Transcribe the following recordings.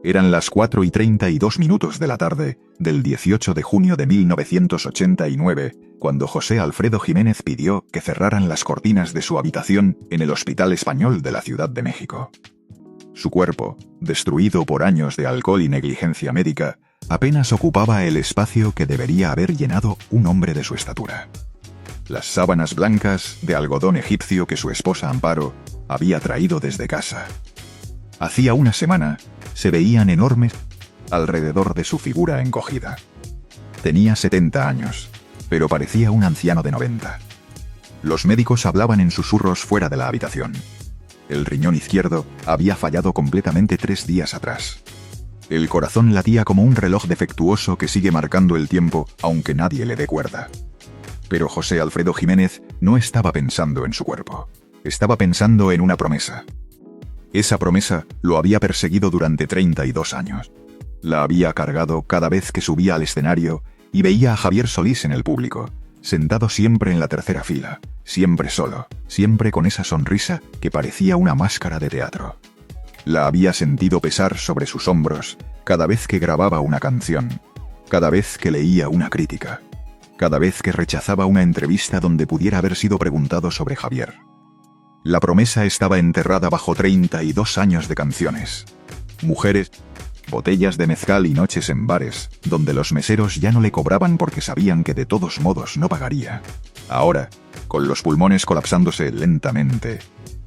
Eran las 4:32 de la tarde, del 18 de junio de 1989, cuando José Alfredo Jiménez pidió que cerraran las cortinas de su habitación en el Hospital Español de la Ciudad de México. Su cuerpo, destruido por años de alcohol y negligencia médica, apenas ocupaba el espacio que debería haber llenado un hombre de su estatura. Las sábanas blancas de algodón egipcio que su esposa Amparo había traído desde casa. Hacía una semana, se veían enormes alrededor de su figura encogida. Tenía 70 años, pero parecía un anciano de 90. Los médicos hablaban en susurros fuera de la habitación. El riñón izquierdo había fallado completamente 3 días atrás. El corazón latía como un reloj defectuoso que sigue marcando el tiempo aunque nadie le dé cuerda. Pero José Alfredo Jiménez no estaba pensando en su cuerpo. Estaba pensando en una promesa. Esa promesa lo había perseguido durante 32 años. La había cargado cada vez que subía al escenario y veía a Javier Solís en el público, sentado siempre en la tercera fila, siempre solo, siempre con esa sonrisa que parecía una máscara de teatro. La había sentido pesar sobre sus hombros cada vez que grababa una canción, cada vez que leía una crítica, cada vez que rechazaba una entrevista donde pudiera haber sido preguntado sobre Javier. La promesa estaba enterrada bajo 32 años de canciones, mujeres, botellas de mezcal y noches en bares, donde los meseros ya no le cobraban porque sabían que de todos modos no pagaría. Ahora, con los pulmones colapsándose lentamente,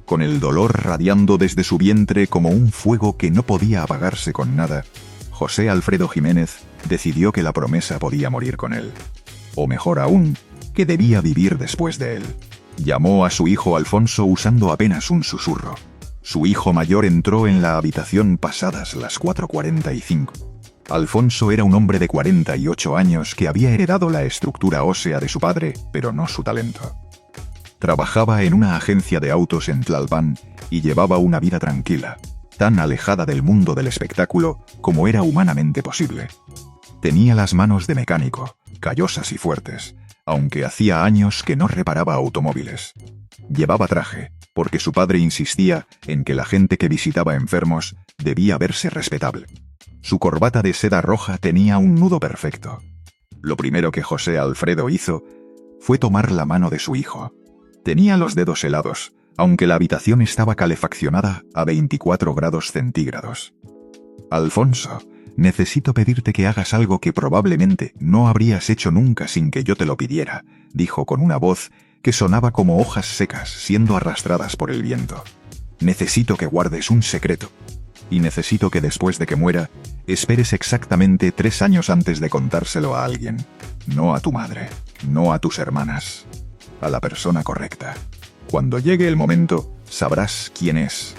con el dolor radiando desde su vientre como un fuego que no podía apagarse con nada, José Alfredo Jiménez decidió que la promesa podía morir con él. O mejor aún, que debía vivir después de él. Llamó a su hijo Alfonso usando apenas un susurro. Su hijo mayor entró en la habitación pasadas las 4:45. Alfonso era un hombre de 48 años que había heredado la estructura ósea de su padre, pero no su talento. Trabajaba en una agencia de autos en Tlalpan y llevaba una vida tranquila, tan alejada del mundo del espectáculo como era humanamente posible. Tenía las manos de mecánico, callosas y fuertes, aunque hacía años que no reparaba automóviles. Llevaba traje, porque su padre insistía en que la gente que visitaba enfermos debía verse respetable. Su corbata de seda roja tenía un nudo perfecto. Lo primero que José Alfredo hizo fue tomar la mano de su hijo. Tenía los dedos helados, aunque la habitación estaba calefaccionada a 24 grados centígrados. Alfonso, necesito pedirte que hagas algo que probablemente no habrías hecho nunca sin que yo te lo pidiera, dijo con una voz que sonaba como hojas secas siendo arrastradas por el viento. Necesito que guardes un secreto. Y necesito que después de que muera, esperes exactamente 3 años antes de contárselo a alguien. No a tu madre, no a tus hermanas. A la persona correcta. Cuando llegue el momento, sabrás quién es.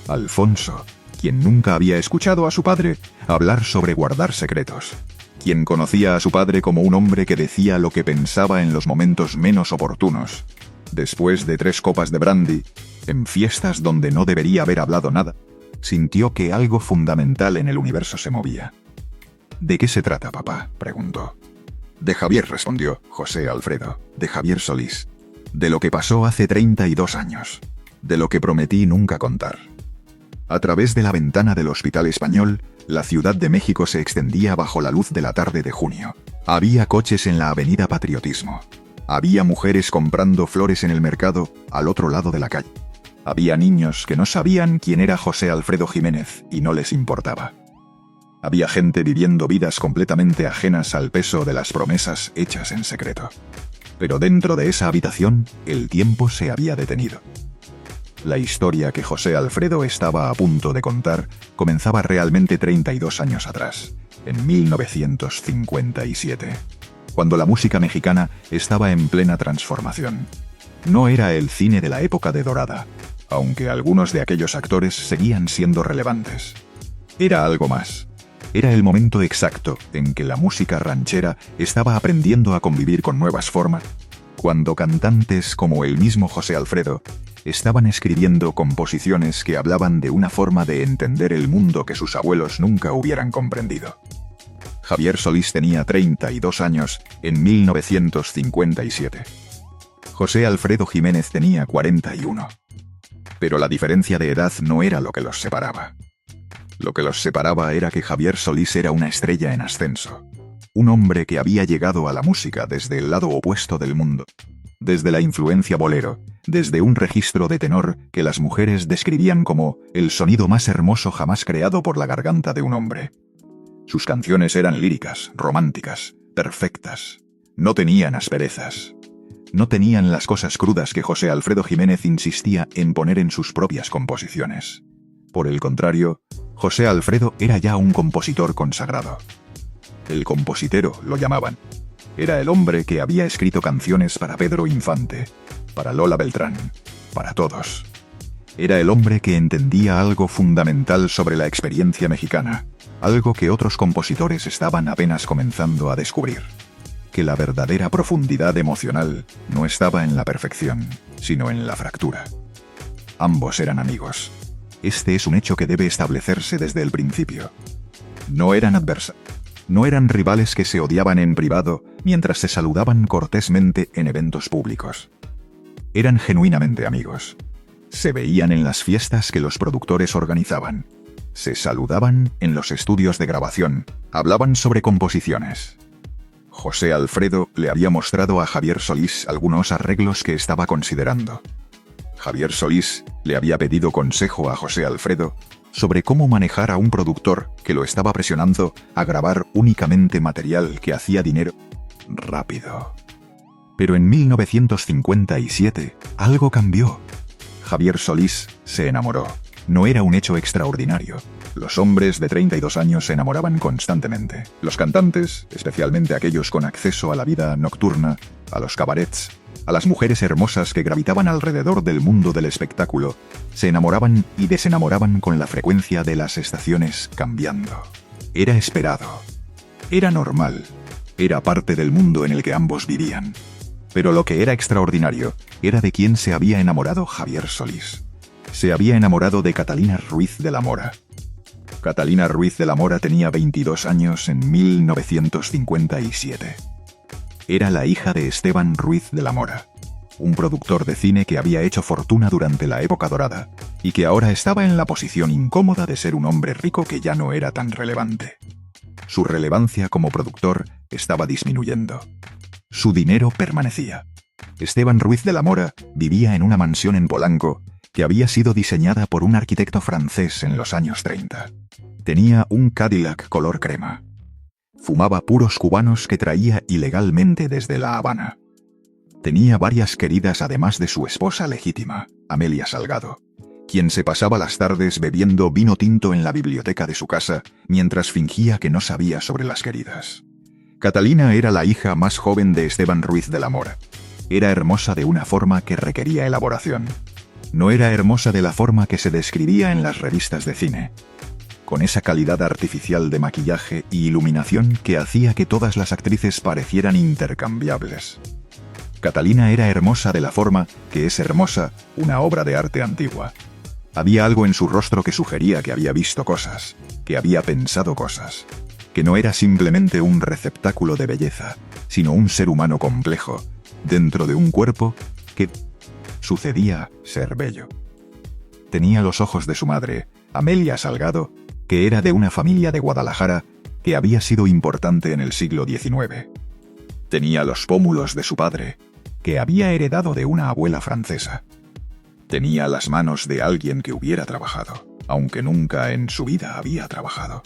Alfonso, quien nunca había escuchado a su padre hablar sobre guardar secretos, quien conocía a su padre como un hombre que decía lo que pensaba en los momentos menos oportunos. Después de 3 copas de brandy, en fiestas donde no debería haber hablado nada, sintió que algo fundamental en el universo se movía. ¿De qué se trata, papá?, preguntó. De Javier, respondió José Alfredo, de Javier Solís. De lo que pasó hace 32 años. De lo que prometí nunca contar. A través de la ventana del Hospital Español, la Ciudad de México se extendía bajo la luz de la tarde de junio. Había coches en la avenida Patriotismo. Había mujeres comprando flores en el mercado, al otro lado de la calle. Había niños que no sabían quién era José Alfredo Jiménez y no les importaba. Había gente viviendo vidas completamente ajenas al peso de las promesas hechas en secreto. Pero dentro de esa habitación, el tiempo se había detenido. La historia que José Alfredo estaba a punto de contar comenzaba realmente 32 años atrás, en 1957, cuando la música mexicana estaba en plena transformación. No era el cine de la época de Dorada, aunque algunos de aquellos actores seguían siendo relevantes. Era algo más. Era el momento exacto en que la música ranchera estaba aprendiendo a convivir con nuevas formas, cuando cantantes como el mismo José Alfredo estaban escribiendo composiciones que hablaban de una forma de entender el mundo que sus abuelos nunca hubieran comprendido. Javier Solís tenía 32 años en 1957. José Alfredo Jiménez tenía 41. Pero la diferencia de edad no era lo que los separaba. Lo que los separaba era que Javier Solís era una estrella en ascenso. Un hombre que había llegado a la música desde el lado opuesto del mundo. Desde la influencia bolero, desde un registro de tenor que las mujeres describían como el sonido más hermoso jamás creado por la garganta de un hombre. Sus canciones eran líricas, románticas, perfectas. No tenían asperezas. No tenían las cosas crudas que José Alfredo Jiménez insistía en poner en sus propias composiciones. Por el contrario, José Alfredo era ya un compositor consagrado. El compositero lo llamaban. Era el hombre que había escrito canciones para Pedro Infante, para Lola Beltrán, para todos. Era el hombre que entendía algo fundamental sobre la experiencia mexicana, algo que otros compositores estaban apenas comenzando a descubrir. Que la verdadera profundidad emocional no estaba en la perfección, sino en la fractura. Ambos eran amigos. Este es un hecho que debe establecerse desde el principio. No eran adversarios. No eran rivales que se odiaban en privado mientras se saludaban cortésmente en eventos públicos. Eran genuinamente amigos. Se veían en las fiestas que los productores organizaban. Se saludaban en los estudios de grabación. Hablaban sobre composiciones. José Alfredo le había mostrado a Javier Solís algunos arreglos que estaba considerando. Javier Solís le había pedido consejo a José Alfredo sobre cómo manejar a un productor que lo estaba presionando a grabar únicamente material que hacía dinero rápido. Pero en 1957 algo cambió. Javier Solís se enamoró. No era un hecho extraordinario. Los hombres de 32 años se enamoraban constantemente. Los cantantes, especialmente aquellos con acceso a la vida nocturna, a los cabarets, a las mujeres hermosas que gravitaban alrededor del mundo del espectáculo, se enamoraban y desenamoraban con la frecuencia de las estaciones cambiando. Era esperado. Era normal. Era parte del mundo en el que ambos vivían. Pero lo que era extraordinario era de quién se había enamorado Javier Solís. Se había enamorado de Catalina Ruiz de la Mora. Catalina Ruiz de la Mora tenía 22 años en 1957. Era la hija de Esteban Ruiz de la Mora, un productor de cine que había hecho fortuna durante la época dorada y que ahora estaba en la posición incómoda de ser un hombre rico que ya no era tan relevante. Su relevancia como productor estaba disminuyendo. Su dinero permanecía. Esteban Ruiz de la Mora vivía en una mansión en Polanco que había sido diseñada por un arquitecto francés en los años 30. Tenía un Cadillac color crema. Fumaba puros cubanos que traía ilegalmente desde La Habana. Tenía varias queridas además de su esposa legítima, Amelia Salgado, quien se pasaba las tardes bebiendo vino tinto en la biblioteca de su casa mientras fingía que no sabía sobre las queridas. Catalina era la hija más joven de Esteban Ruiz de la Mora. Era hermosa de una forma que requería elaboración. No era hermosa de la forma que se describía en las revistas de cine, con esa calidad artificial de maquillaje y iluminación que hacía que todas las actrices parecieran intercambiables. Catalina era hermosa de la forma que es hermosa una obra de arte antigua. Había algo en su rostro que sugería que había visto cosas, que había pensado cosas, que no era simplemente un receptáculo de belleza, sino un ser humano complejo, dentro de un cuerpo que sucedía ser bello. Tenía los ojos de su madre, Amelia Salgado, que era de una familia de Guadalajara que había sido importante en el siglo XIX. Tenía los pómulos de su padre, que había heredado de una abuela francesa. Tenía las manos de alguien que hubiera trabajado, aunque nunca en su vida había trabajado.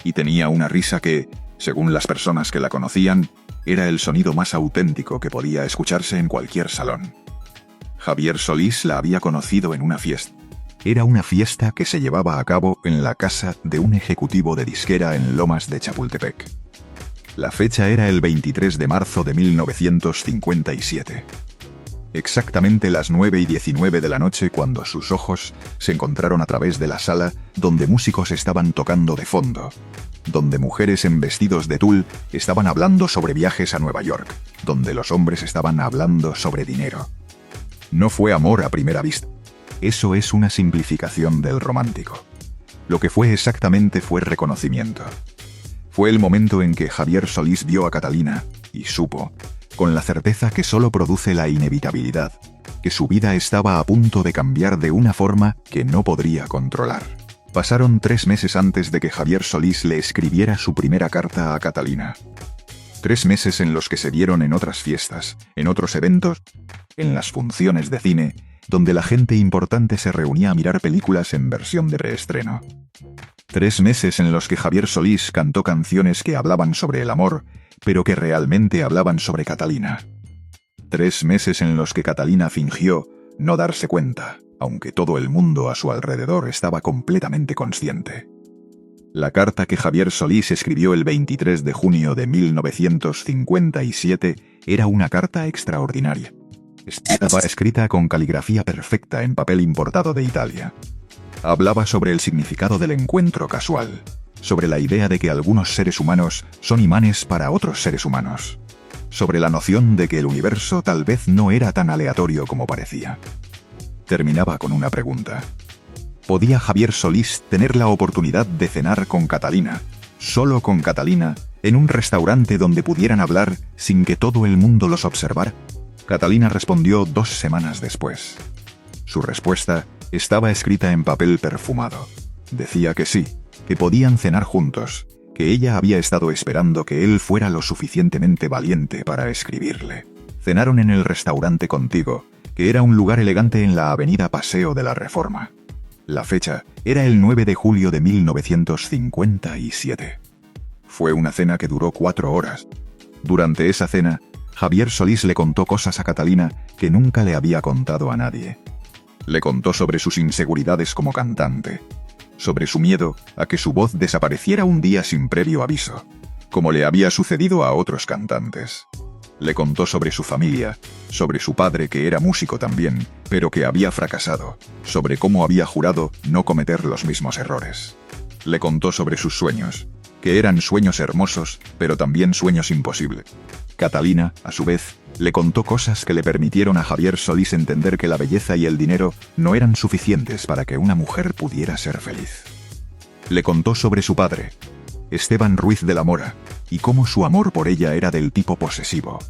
Y tenía una risa que, según las personas que la conocían, era el sonido más auténtico que podía escucharse en cualquier salón. Javier Solís la había conocido en una fiesta. Era una fiesta que se llevaba a cabo en la casa de un ejecutivo de disquera en Lomas de Chapultepec. La fecha era el 23 de marzo de 1957. Exactamente las 9:19 de la noche cuando sus ojos se encontraron a través de la sala donde músicos estaban tocando de fondo, donde mujeres en vestidos de tul estaban hablando sobre viajes a Nueva York, donde los hombres estaban hablando sobre dinero. No fue amor a primera vista. Eso es una simplificación del romántico. Lo que fue exactamente fue reconocimiento. Fue el momento en que Javier Solís vio a Catalina y supo, con la certeza que solo produce la inevitabilidad, que su vida estaba a punto de cambiar de una forma que no podría controlar. Pasaron 3 meses antes de que Javier Solís le escribiera su primera carta a Catalina. 3 meses en los que se vieron en otras fiestas, en otros eventos, en las funciones de cine, donde la gente importante se reunía a mirar películas en versión de reestreno. 3 meses en los que Javier Solís cantó canciones que hablaban sobre el amor, pero que realmente hablaban sobre Catalina. 3 meses en los que Catalina fingió no darse cuenta, aunque todo el mundo a su alrededor estaba completamente consciente. La carta que Javier Solís escribió el 23 de junio de 1957 era una carta extraordinaria. Estaba escrita con caligrafía perfecta en papel importado de Italia. Hablaba sobre el significado del encuentro casual, sobre la idea de que algunos seres humanos son imanes para otros seres humanos, sobre la noción de que el universo tal vez no era tan aleatorio como parecía. Terminaba con una pregunta. ¿Podía Javier Solís tener la oportunidad de cenar con Catalina, solo con Catalina, en un restaurante donde pudieran hablar sin que todo el mundo los observara? Catalina respondió 2 semanas después. Su respuesta estaba escrita en papel perfumado. Decía que sí, que podían cenar juntos, que ella había estado esperando que él fuera lo suficientemente valiente para escribirle. Cenaron en el restaurante contigo, que era un lugar elegante en la avenida Paseo de la Reforma. La fecha era el 9 de julio de 1957. Fue una cena que duró 4 horas. Durante esa cena, Javier Solís le contó cosas a Catalina que nunca le había contado a nadie. Le contó sobre sus inseguridades como cantante, sobre su miedo a que su voz desapareciera un día sin previo aviso, como le había sucedido a otros cantantes. Le contó sobre su familia, sobre su padre que era músico también, pero que había fracasado, sobre cómo había jurado no cometer los mismos errores. Le contó sobre sus sueños, que eran sueños hermosos, pero también sueños imposibles. Catalina, a su vez, le contó cosas que le permitieron a Javier Solís entender que la belleza y el dinero no eran suficientes para que una mujer pudiera ser feliz. Le contó sobre su padre, Esteban Ruiz de la Mora, y cómo su amor por ella era del tipo posesivo,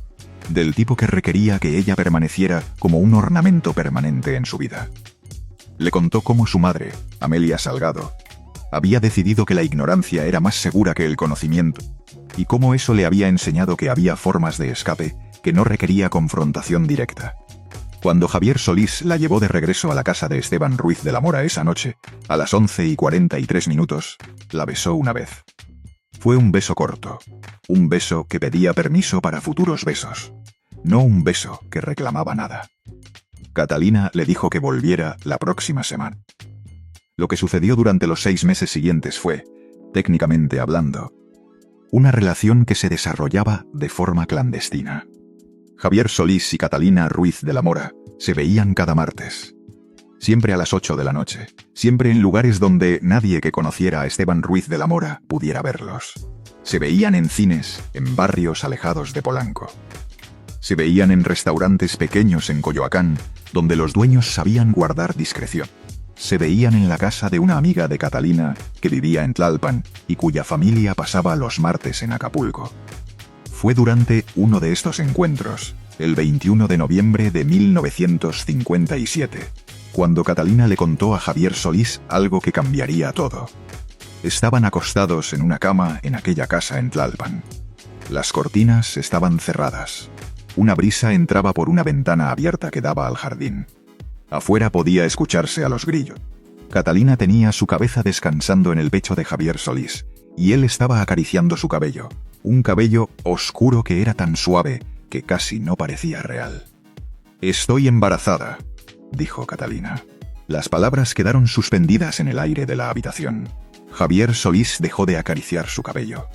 del tipo que requería que ella permaneciera como un ornamento permanente en su vida. Le contó cómo su madre, Amelia Salgado, había decidido que la ignorancia era más segura que el conocimiento, y cómo eso le había enseñado que había formas de escape que no requería confrontación directa. Cuando Javier Solís la llevó de regreso a la casa de Esteban Ruiz de la Mora esa noche, a las 11:43, la besó una vez. Fue un beso corto, un beso que pedía permiso para futuros besos, no un beso que reclamaba nada. Catalina le dijo que volviera la próxima semana. Lo que sucedió durante los 6 meses siguientes fue, técnicamente hablando, una relación que se desarrollaba de forma clandestina. Javier Solís y Catalina Ruiz de la Mora se veían cada martes. Siempre a las 8 de la noche, siempre en lugares donde nadie que conociera a Esteban Ruiz de la Mora pudiera verlos. Se veían en cines, en barrios alejados de Polanco. Se veían en restaurantes pequeños en Coyoacán, donde los dueños sabían guardar discreción. Se veían en la casa de una amiga de Catalina, que vivía en Tlalpan, y cuya familia pasaba los martes en Acapulco. Fue durante uno de estos encuentros, el 21 de noviembre de 1957, cuando Catalina le contó a Javier Solís algo que cambiaría todo. Estaban acostados en una cama en aquella casa en Tlalpan. Las cortinas estaban cerradas. Una brisa entraba por una ventana abierta que daba al jardín. Afuera podía escucharse a los grillos. Catalina tenía su cabeza descansando en el pecho de Javier Solís, y él estaba acariciando su cabello, un cabello oscuro que era tan suave que casi no parecía real. «Estoy embarazada», dijo Catalina. Las palabras quedaron suspendidas en el aire de la habitación. Javier Solís dejó de acariciar su cabello.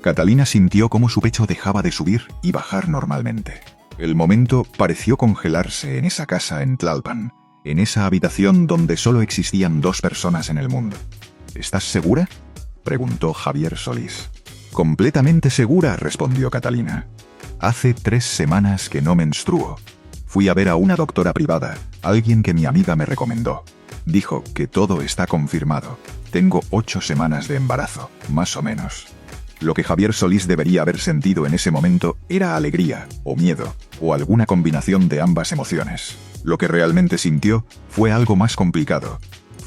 Catalina sintió cómo su pecho dejaba de subir y bajar normalmente. El momento pareció congelarse en esa casa en Tlalpan, en esa habitación donde solo existían 2 personas en el mundo. «¿Estás segura?», preguntó Javier Solís. «Completamente segura», respondió Catalina. «Hace 3 semanas que no menstruo. Fui a ver a una doctora privada, alguien que mi amiga me recomendó. Dijo que todo está confirmado. Tengo 8 semanas de embarazo, más o menos». Lo que Javier Solís debería haber sentido en ese momento era alegría, o miedo, o alguna combinación de ambas emociones. Lo que realmente sintió fue algo más complicado.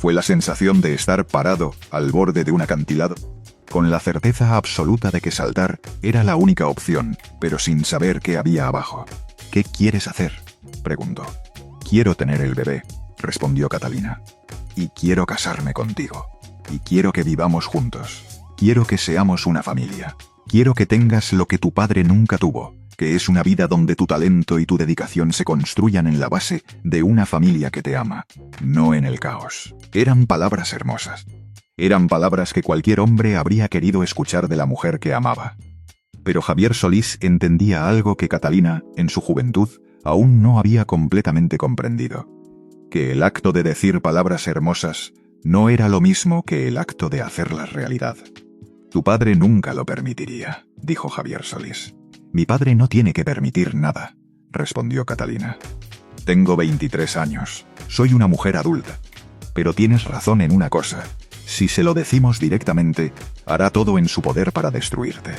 Fue la sensación de estar parado al borde de un acantilado, con la certeza absoluta de que saltar era la única opción, pero sin saber qué había abajo. «¿Qué quieres hacer?», preguntó. «Quiero tener el bebé», respondió Catalina. «Y quiero casarme contigo. Y quiero que vivamos juntos. Quiero que seamos una familia. Quiero que tengas lo que tu padre nunca tuvo, que es una vida donde tu talento y tu dedicación se construyan en la base de una familia que te ama, no en el caos». Eran palabras hermosas. Eran palabras que cualquier hombre habría querido escuchar de la mujer que amaba. Pero Javier Solís entendía algo que Catalina, en su juventud, aún no había completamente comprendido. Que el acto de decir palabras hermosas no era lo mismo que el acto de hacerlas realidad. «Tu padre nunca lo permitiría», dijo Javier Solís. «Mi padre no tiene que permitir nada», respondió Catalina. «Tengo 23 años, soy una mujer adulta. Pero tienes razón en una cosa. Si se lo decimos directamente, hará todo en su poder para destruirte.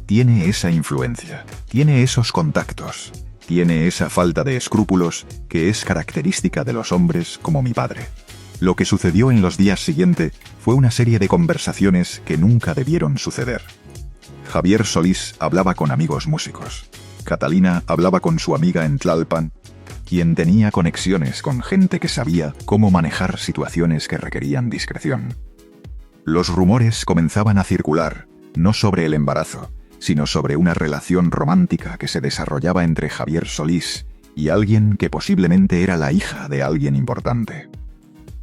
Tiene esa influencia, tiene esos contactos, tiene esa falta de escrúpulos que es característica de los hombres como mi padre». Lo que sucedió en los días siguientes fue una serie de conversaciones que nunca debieron suceder. Javier Solís hablaba con amigos músicos. Catalina hablaba con su amiga en Tlalpan, quien tenía conexiones con gente que sabía cómo manejar situaciones que requerían discreción. Los rumores comenzaban a circular, no sobre el embarazo, sino sobre una relación romántica que se desarrollaba entre Javier Solís y alguien que posiblemente era la hija de alguien importante.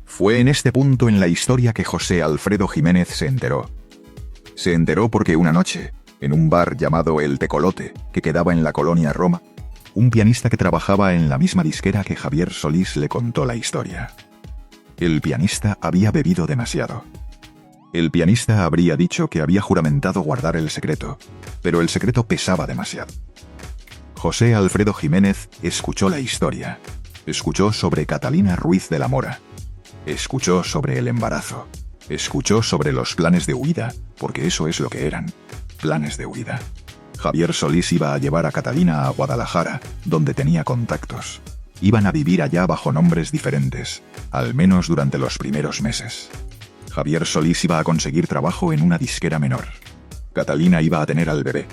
Fue en este punto en la historia que José Alfredo Jiménez se enteró. Se enteró porque una noche, en un bar llamado El Tecolote, que quedaba en la colonia Roma, un pianista que trabajaba en la misma disquera que Javier Solís le contó la historia. El pianista había bebido demasiado. El pianista habría dicho que había juramentado guardar el secreto, pero el secreto pesaba demasiado. José Alfredo Jiménez escuchó la historia. Escuchó sobre Catalina Ruiz de la Mora. Escuchó sobre el embarazo. Escuchó sobre los planes de huida, porque eso es lo que eran, planes de huida. Javier Solís iba a llevar a Catalina a Guadalajara, donde tenía contactos. Iban a vivir allá bajo nombres diferentes, al menos durante los primeros meses. Javier Solís iba a conseguir trabajo en una disquera menor. Catalina iba a tener al bebé.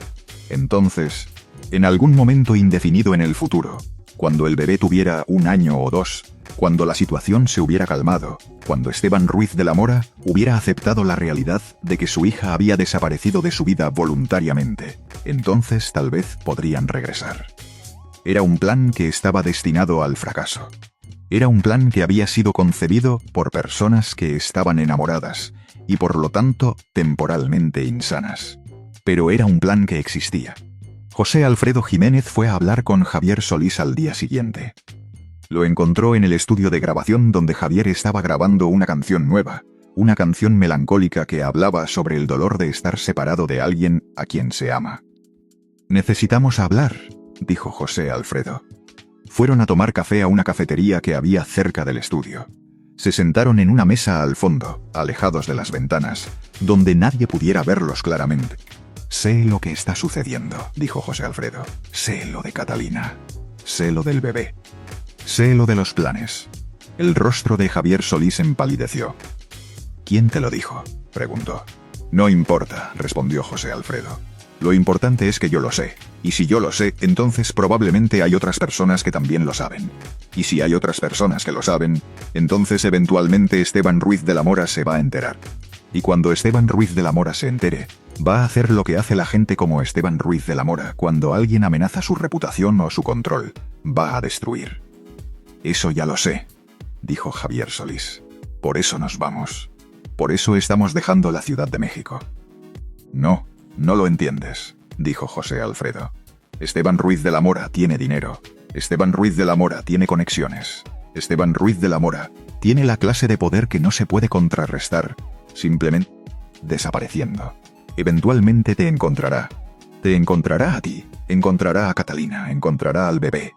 Entonces, en algún momento indefinido en el futuro, cuando el bebé tuviera 1 año o 2, cuando la situación se hubiera calmado, cuando Esteban Ruiz de la Mora hubiera aceptado la realidad de que su hija había desaparecido de su vida voluntariamente, entonces tal vez podrían regresar. Era un plan que estaba destinado al fracaso. Era un plan que había sido concebido por personas que estaban enamoradas y por lo tanto temporalmente insanas. Pero era un plan que existía. José Alfredo Jiménez fue a hablar con Javier Solís al día siguiente. Lo encontró en el estudio de grabación donde Javier estaba grabando una canción nueva, una canción melancólica que hablaba sobre el dolor de estar separado de alguien a quien se ama. «Necesitamos hablar», dijo José Alfredo. Fueron a tomar café a una cafetería que había cerca del estudio. Se sentaron en una mesa al fondo, alejados de las ventanas, donde nadie pudiera verlos claramente. «Sé lo que está sucediendo», dijo José Alfredo. «Sé lo de Catalina. Sé lo del bebé. Sé lo de los planes». El rostro de Javier Solís empalideció. «¿Quién te lo dijo?», preguntó. «No importa», respondió José Alfredo. «Lo importante es que yo lo sé. Y si yo lo sé, entonces probablemente hay otras personas que también lo saben. Y si hay otras personas que lo saben, entonces eventualmente Esteban Ruiz de la Mora se va a enterar. Y cuando Esteban Ruiz de la Mora se entere, va a hacer lo que hace la gente como Esteban Ruiz de la Mora cuando alguien amenaza su reputación o su control. Va a destruir». «Eso ya lo sé», dijo Javier Solís. «Por eso nos vamos. Por eso estamos dejando la Ciudad de México». «No, no lo entiendes», dijo José Alfredo. «Esteban Ruiz de la Mora tiene dinero. Esteban Ruiz de la Mora tiene conexiones. Esteban Ruiz de la Mora tiene la clase de poder que no se puede contrarrestar, simplemente desapareciendo. Eventualmente te encontrará. Te encontrará a ti, encontrará a Catalina, encontrará al bebé.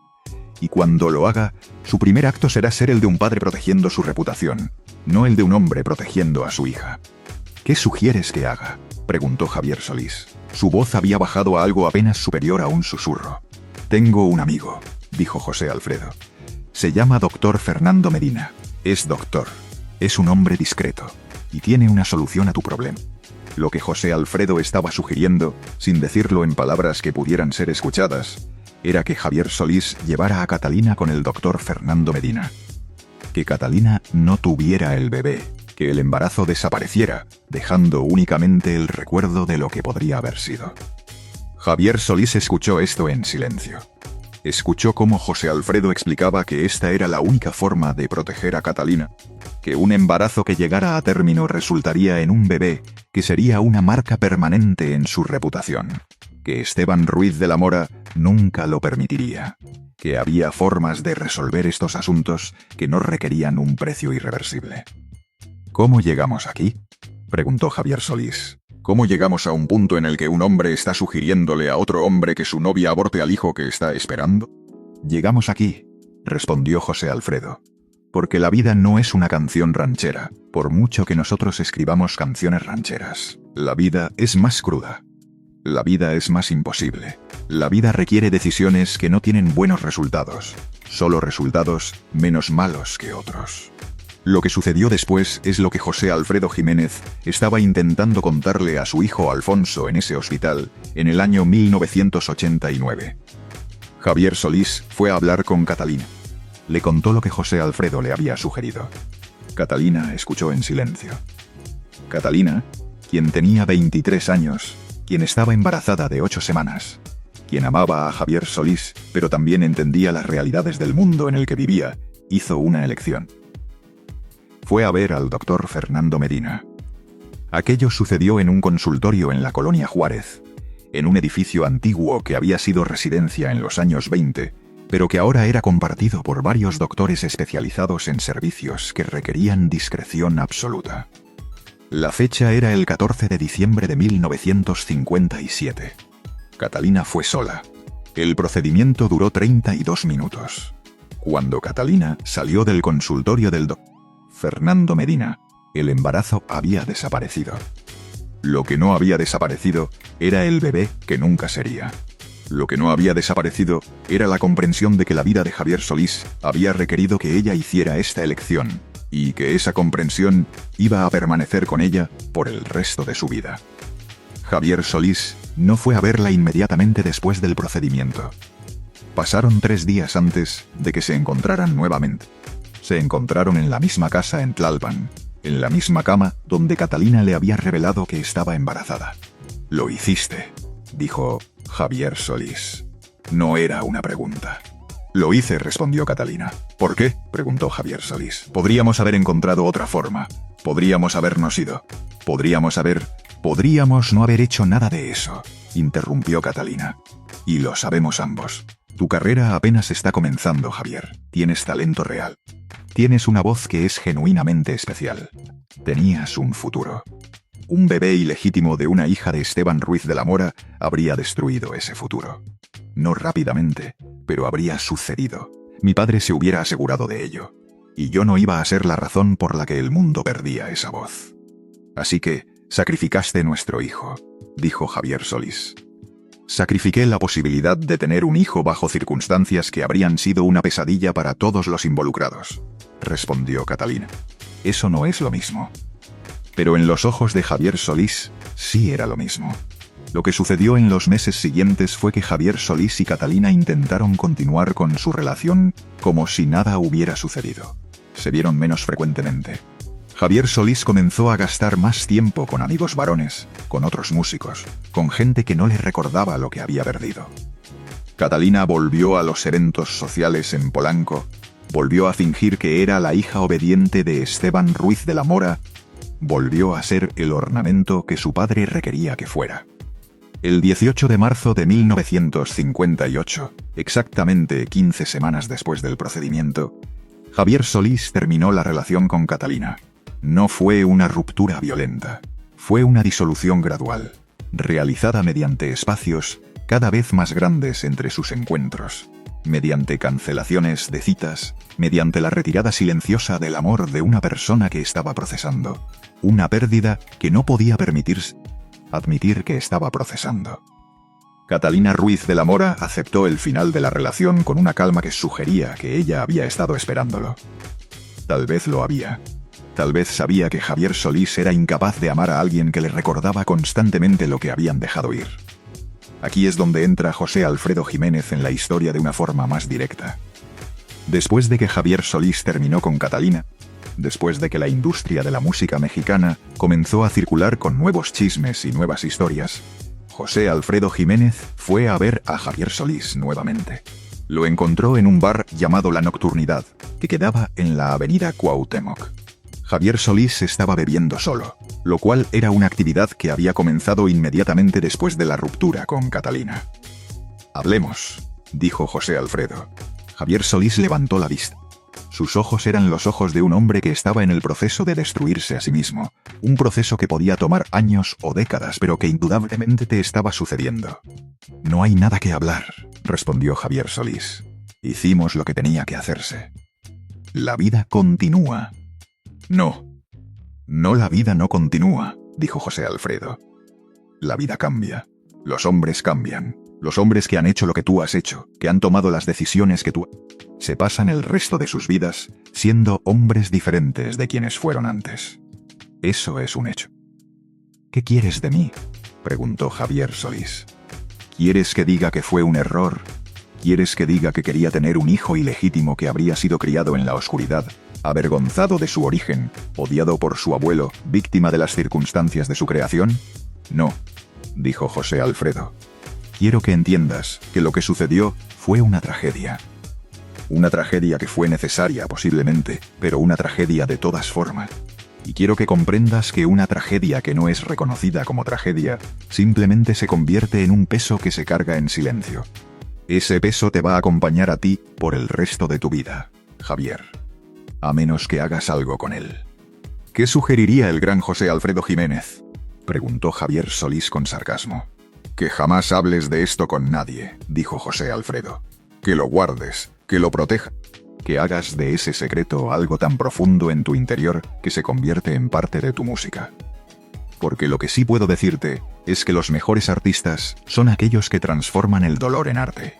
Y cuando lo haga, su primer acto será ser el de un padre protegiendo su reputación, no el de un hombre protegiendo a su hija». «¿Qué sugieres que haga?», preguntó Javier Solís. Su voz había bajado a algo apenas superior a un susurro. «Tengo un amigo», 'dijo, dijo José Alfredo. «Se llama Dr. Fernando Medina. Es doctor. Tengo un amigo. Se llama Dr. Fernando Medina. Es doctor. Tengo un amigo. Se llama Dr. Fernando Medina. Es doctor. Tengo un amigo. Se llama Dr. Fernando Medina. Es doctor. Tengo un amigo. Se llama Dr. Fernando Medina. Es doctor. Es un hombre discreto, y tiene una solución a tu problema. Lo que José Alfredo estaba sugiriendo, sin decirlo en palabras que pudieran ser escuchadas, era que Javier Solís llevara a Catalina con el doctor Fernando Medina. Que Catalina no tuviera el bebé, que el embarazo desapareciera, dejando únicamente el recuerdo de lo que podría haber sido. Javier Solís escuchó esto en silencio. Escuchó cómo José Alfredo explicaba que esta era la única forma de proteger a Catalina, que un embarazo que llegara a término resultaría en un bebé que sería una marca permanente en su reputación, que Esteban Ruiz de la Mora nunca lo permitiría, que había formas de resolver estos asuntos que no requerían un precio irreversible. ¿Cómo llegamos aquí?, preguntó Javier Solís. ¿Cómo llegamos a un punto en el que un hombre está sugiriéndole a otro hombre que su novia aborte al hijo que está esperando? Llegamos aquí, respondió José Alfredo, porque la vida no es una canción ranchera, por mucho que nosotros escribamos canciones rancheras. La vida es más cruda. La vida es más imposible. La vida requiere decisiones que no tienen buenos resultados, solo resultados menos malos que otros. Lo que sucedió después es lo que José Alfredo Jiménez estaba intentando contarle a su hijo Alfonso en ese hospital en el año 1989. Javier Solís fue a hablar con Catalina. Le contó lo que José Alfredo le había sugerido. Catalina escuchó en silencio. Catalina, quien tenía 23 años, quien estaba embarazada de 8 semanas, quien amaba a Javier Solís, pero también entendía las realidades del mundo en el que vivía, hizo una elección. Fue a ver al doctor Fernando Medina. Aquello sucedió en un consultorio en la colonia Juárez, en un edificio antiguo que había sido residencia en los años 20, pero que ahora era compartido por varios doctores especializados en servicios que requerían discreción absoluta. La fecha era el 14 de diciembre de 1957. Catalina fue sola. El procedimiento duró 32 minutos. Cuando Catalina salió del consultorio del doctor Fernando Medina, el embarazo había desaparecido. Lo que no había desaparecido era el bebé que nunca sería. Lo que no había desaparecido era la comprensión de que la vida de Javier Solís había requerido que ella hiciera esta elección, y que esa comprensión iba a permanecer con ella por el resto de su vida. Javier Solís no fue a verla inmediatamente después del procedimiento. Pasaron 3 días antes de que se encontraran nuevamente. Se encontraron en la misma casa en Tlalpan, en la misma cama donde Catalina le había revelado que estaba embarazada. «Lo hiciste», dijo Javier Solís. No era una pregunta. «Lo hice», respondió Catalina. «¿Por qué?», preguntó Javier Solís. «Podríamos haber encontrado otra forma. Podríamos habernos ido. Podríamos no haber hecho nada de eso», interrumpió Catalina. «Y lo sabemos ambos. Tu carrera apenas está comenzando, Javier. Tienes talento real. Tienes una voz que es genuinamente especial. Tenías un futuro. Un bebé ilegítimo de una hija de Esteban Ruiz de la Mora habría destruido ese futuro. No rápidamente, pero habría sucedido. Mi padre se hubiera asegurado de ello. Y yo no iba a ser la razón por la que el mundo perdía esa voz. Así que sacrificaste nuestro hijo», dijo Javier Solís. «Sacrifiqué la posibilidad de tener un hijo bajo circunstancias que habrían sido una pesadilla para todos los involucrados», respondió Catalina. «Eso no es lo mismo». Pero en los ojos de Javier Solís, sí era lo mismo. Lo que sucedió en los meses siguientes fue que Javier Solís y Catalina intentaron continuar con su relación como si nada hubiera sucedido. Se vieron menos frecuentemente. Javier Solís comenzó a gastar más tiempo con amigos varones, con otros músicos, con gente que no le recordaba lo que había perdido. Catalina volvió a los eventos sociales en Polanco, volvió a fingir que era la hija obediente de Esteban Ruiz de la Mora, volvió a ser el ornamento que su padre requería que fuera. El 18 de marzo de 1958, exactamente 15 semanas después del procedimiento, Javier Solís terminó la relación con Catalina. No fue una ruptura violenta, fue una disolución gradual, realizada mediante espacios cada vez más grandes entre sus encuentros, mediante cancelaciones de citas, mediante la retirada silenciosa del amor de una persona que estaba procesando, una pérdida que no podía permitirse admitir que estaba procesando. Catalina Ruiz de la Mora aceptó el final de la relación con una calma que sugería que ella había estado esperándolo. Tal vez lo había. Tal vez sabía que Javier Solís era incapaz de amar a alguien que le recordaba constantemente lo que habían dejado ir. Aquí es donde entra José Alfredo Jiménez en la historia de una forma más directa. Después de que Javier Solís terminó con Catalina, después de que la industria de la música mexicana comenzó a circular con nuevos chismes y nuevas historias, José Alfredo Jiménez fue a ver a Javier Solís nuevamente. Lo encontró en un bar llamado La Nocturnidad, que quedaba en la avenida Cuauhtémoc. Javier Solís estaba bebiendo solo, lo cual era una actividad que había comenzado inmediatamente después de la ruptura con Catalina. «Hablemos», dijo José Alfredo. Javier Solís levantó la vista. Sus ojos eran los ojos de un hombre que estaba en el proceso de destruirse a sí mismo, un proceso que podía tomar años o décadas, pero que indudablemente te estaba sucediendo. «No hay nada que hablar», respondió Javier Solís. «Hicimos lo que tenía que hacerse. La vida continúa». «No. No, la vida no continúa», dijo José Alfredo. «La vida cambia. Los hombres cambian. Los hombres que han hecho lo que tú has hecho, que han tomado las decisiones que tú... se pasan el resto de sus vidas siendo hombres diferentes de quienes fueron antes. Eso es un hecho». «¿Qué quieres de mí?», preguntó Javier Solís. «¿Quieres que diga que fue un error? ¿Quieres que diga que quería tener un hijo ilegítimo que habría sido criado en la oscuridad, avergonzado de su origen, odiado por su abuelo, víctima de las circunstancias de su creación? No», dijo José Alfredo. «Quiero que entiendas que lo que sucedió fue una tragedia. Una tragedia que fue necesaria posiblemente, pero una tragedia de todas formas. Y quiero que comprendas que una tragedia que no es reconocida como tragedia, simplemente se convierte en un peso que se carga en silencio. Ese peso te va a acompañar a ti por el resto de tu vida, Javier. A menos que hagas algo con él». «¿Qué sugeriría el gran José Alfredo Jiménez?», preguntó Javier Solís con sarcasmo. «Que jamás hables de esto con nadie», dijo José Alfredo. «Que lo guardes, que lo protejas, que hagas de ese secreto algo tan profundo en tu interior que se convierte en parte de tu música. Porque lo que sí puedo decirte es que los mejores artistas son aquellos que transforman el dolor en arte.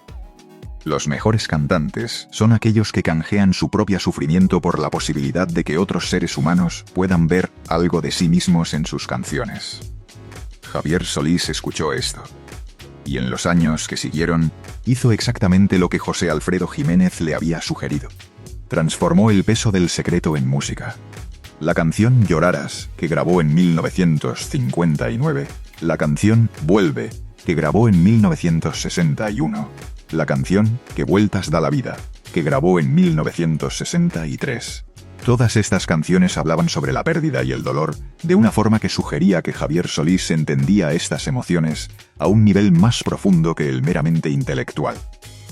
Los mejores cantantes son aquellos que canjean su propio sufrimiento por la posibilidad de que otros seres humanos puedan ver algo de sí mismos en sus canciones». Javier Solís escuchó esto. Y en los años que siguieron, hizo exactamente lo que José Alfredo Jiménez le había sugerido. Transformó el peso del secreto en música. La canción Lloraras, que grabó en 1959, la canción Vuelve, que grabó en 1961, la canción Que vueltas da la vida, que grabó en 1963. Todas estas canciones hablaban sobre la pérdida y el dolor de una forma que sugería que Javier Solís entendía estas emociones a un nivel más profundo que el meramente intelectual.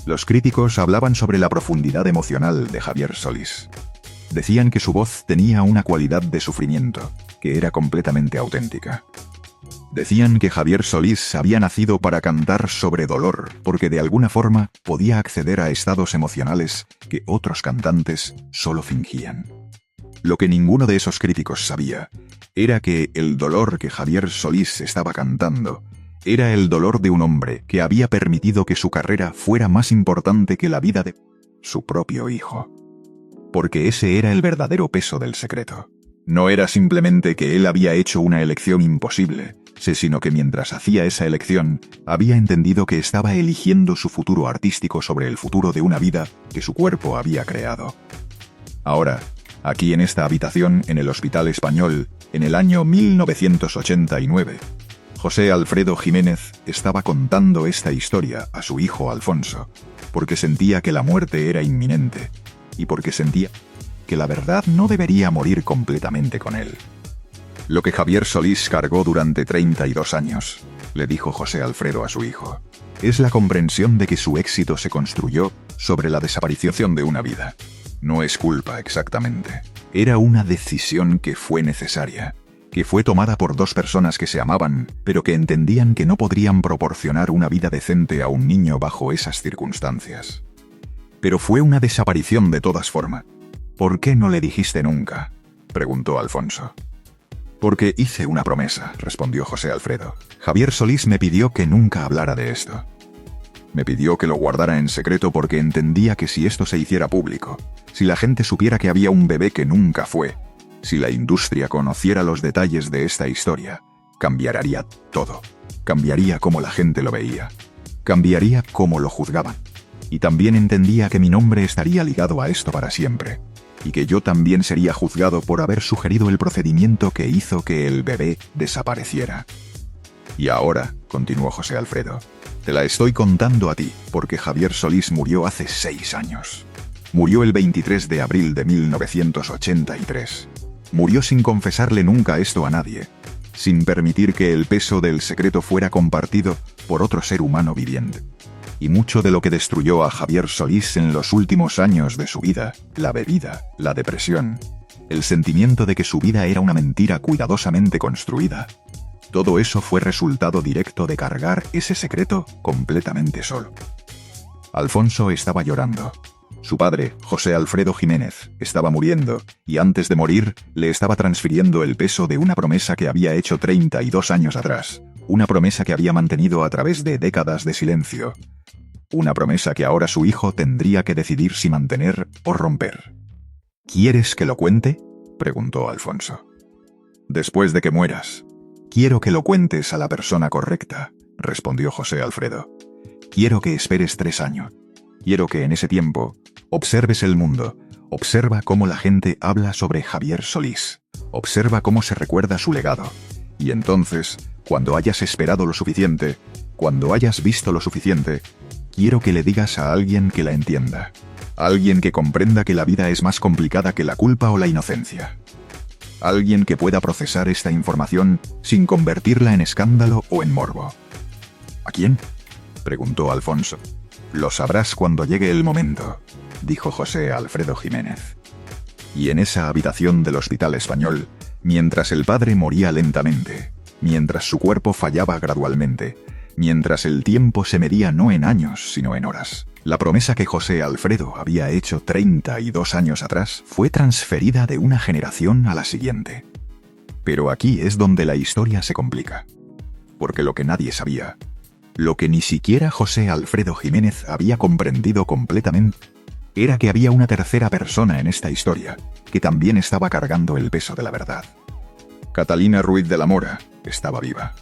Los críticos hablaban sobre la profundidad emocional de Javier Solís. Decían que su voz tenía una cualidad de sufrimiento, que era completamente auténtica. Decían que Javier Solís había nacido para cantar sobre dolor, porque de alguna forma podía acceder a estados emocionales que otros cantantes solo fingían. Lo que ninguno de esos críticos sabía era que el dolor que Javier Solís estaba cantando era el dolor de un hombre que había permitido que su carrera fuera más importante que la vida de su propio hijo. Porque ese era el verdadero peso del secreto. No era simplemente que él había hecho una elección imposible, sino que mientras hacía esa elección, había entendido que estaba eligiendo su futuro artístico sobre el futuro de una vida que su cuerpo había creado. Ahora, aquí en esta habitación en el Hospital Español, en el año 1989, José Alfredo Jiménez estaba contando esta historia a su hijo Alfonso, porque sentía que la muerte era inminente, y porque sentía que la verdad no debería morir completamente con él. «Lo que Javier Solís cargó durante 32 años», le dijo José Alfredo a su hijo, «es la comprensión de que su éxito se construyó sobre la desaparición de una vida. No es culpa exactamente. Era una decisión que fue necesaria, que fue tomada por dos personas que se amaban, pero que entendían que no podrían proporcionar una vida decente a un niño bajo esas circunstancias. Pero fue una desaparición de todas formas». «¿Por qué no le dijiste nunca?», preguntó Alfonso. «Porque hice una promesa», respondió José Alfredo. «Javier Solís me pidió que nunca hablara de esto. Me pidió que lo guardara en secreto porque entendía que si esto se hiciera público, si la gente supiera que había un bebé que nunca fue, Si la industria conociera los detalles de esta historia, cambiaría todo. Cambiaría cómo la gente lo veía. Cambiaría cómo lo juzgaban. Y también entendía que mi nombre estaría ligado a esto para siempre. Y que yo también sería juzgado por haber sugerido el procedimiento que hizo que el bebé desapareciera. Y ahora, continuó José Alfredo, te la estoy contando a ti, porque Javier Solís murió hace 6 años. Murió el 23 de abril de 1983. Murió sin confesarle nunca esto a nadie, sin permitir que el peso del secreto fuera compartido por otro ser humano viviente. Y mucho de lo que destruyó a Javier Solís en los últimos años de su vida, la bebida, la depresión, el sentimiento de que su vida era una mentira cuidadosamente construida, todo eso fue resultado directo de cargar ese secreto completamente solo. Alfonso estaba llorando. Su padre, José Alfredo Jiménez, estaba muriendo, y antes de morir, le estaba transfiriendo el peso de una promesa que había hecho 32 años atrás, una promesa que había mantenido a través de décadas de silencio, una promesa que ahora su hijo tendría que decidir si mantener o romper. ¿Quieres que lo cuente?, preguntó Alfonso. Después de que mueras. Quiero que lo cuentes a la persona correcta, respondió José Alfredo. Quiero que esperes 3 años. Quiero que en ese tiempo observes el mundo, observa cómo la gente habla sobre Javier Solís, observa cómo se recuerda su legado. Y entonces, cuando hayas esperado lo suficiente, cuando hayas visto lo suficiente, quiero que le digas a alguien que la entienda, alguien que comprenda que la vida es más complicada que la culpa o la inocencia. Alguien que pueda procesar esta información sin convertirla en escándalo o en morbo. ¿A quién?, preguntó Alfonso. Lo sabrás cuando llegue el momento, dijo José Alfredo Jiménez. Y en esa habitación del Hospital Español, mientras el padre moría lentamente, mientras su cuerpo fallaba gradualmente, mientras el tiempo se medía no en años sino en horas, la promesa que José Alfredo había hecho 32 años atrás fue transferida de una generación a la siguiente. Pero aquí es donde la historia se complica. Porque lo que nadie sabía, lo que ni siquiera José Alfredo Jiménez había comprendido completamente, era que había una tercera persona en esta historia, que también estaba cargando el peso de la verdad. Catalina Ruiz de la Mora estaba viva.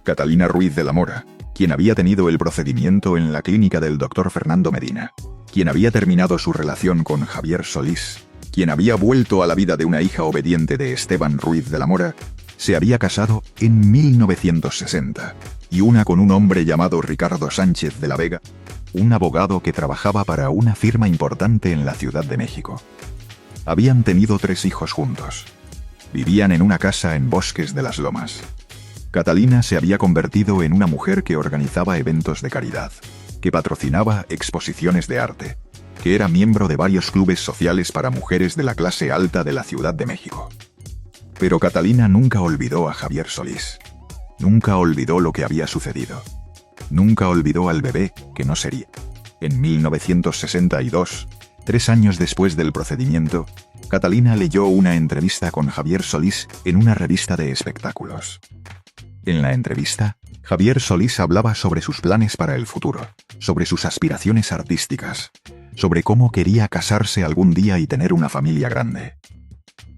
Catalina Ruiz de la Mora, quien había tenido el procedimiento en la clínica del doctor Fernando Medina, quien había terminado su relación con Javier Solís, quien había vuelto a la vida de una hija obediente de Esteban Ruiz de la Mora, se había casado en 1960, y una con un hombre llamado Ricardo Sánchez de la Vega, un abogado que trabajaba para una firma importante en la Ciudad de México. Habían tenido 3 hijos juntos. Vivían en una casa en Bosques de las Lomas. Catalina se había convertido en una mujer que organizaba eventos de caridad, que patrocinaba exposiciones de arte, que era miembro de varios clubes sociales para mujeres de la clase alta de la Ciudad de México. Pero Catalina nunca olvidó a Javier Solís. Nunca olvidó lo que había sucedido. Nunca olvidó al bebé que no sería. En 1962, 3 años después del procedimiento, Catalina leyó una entrevista con Javier Solís en una revista de espectáculos. En la entrevista, Javier Solís hablaba sobre sus planes para el futuro, sobre sus aspiraciones artísticas, sobre cómo quería casarse algún día y tener una familia grande.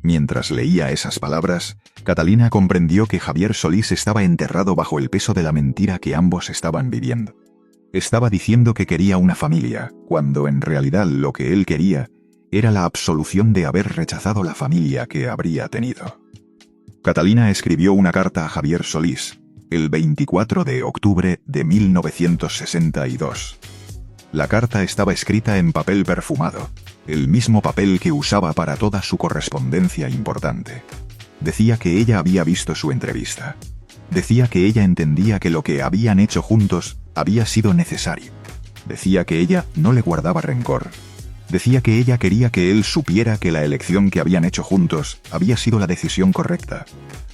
Mientras leía esas palabras, Catalina comprendió que Javier Solís estaba enterrado bajo el peso de la mentira que ambos estaban viviendo. Estaba diciendo que quería una familia, cuando en realidad lo que él quería era la absolución de haber rechazado la familia que habría tenido. Catalina escribió una carta a Javier Solís, el 24 de octubre de 1962. La carta estaba escrita en papel perfumado, el mismo papel que usaba para toda su correspondencia importante. Decía que ella había visto su entrevista. Decía que ella entendía que lo que habían hecho juntos había sido necesario. Decía que ella no le guardaba rencor. Decía que ella quería que él supiera que la elección que habían hecho juntos había sido la decisión correcta,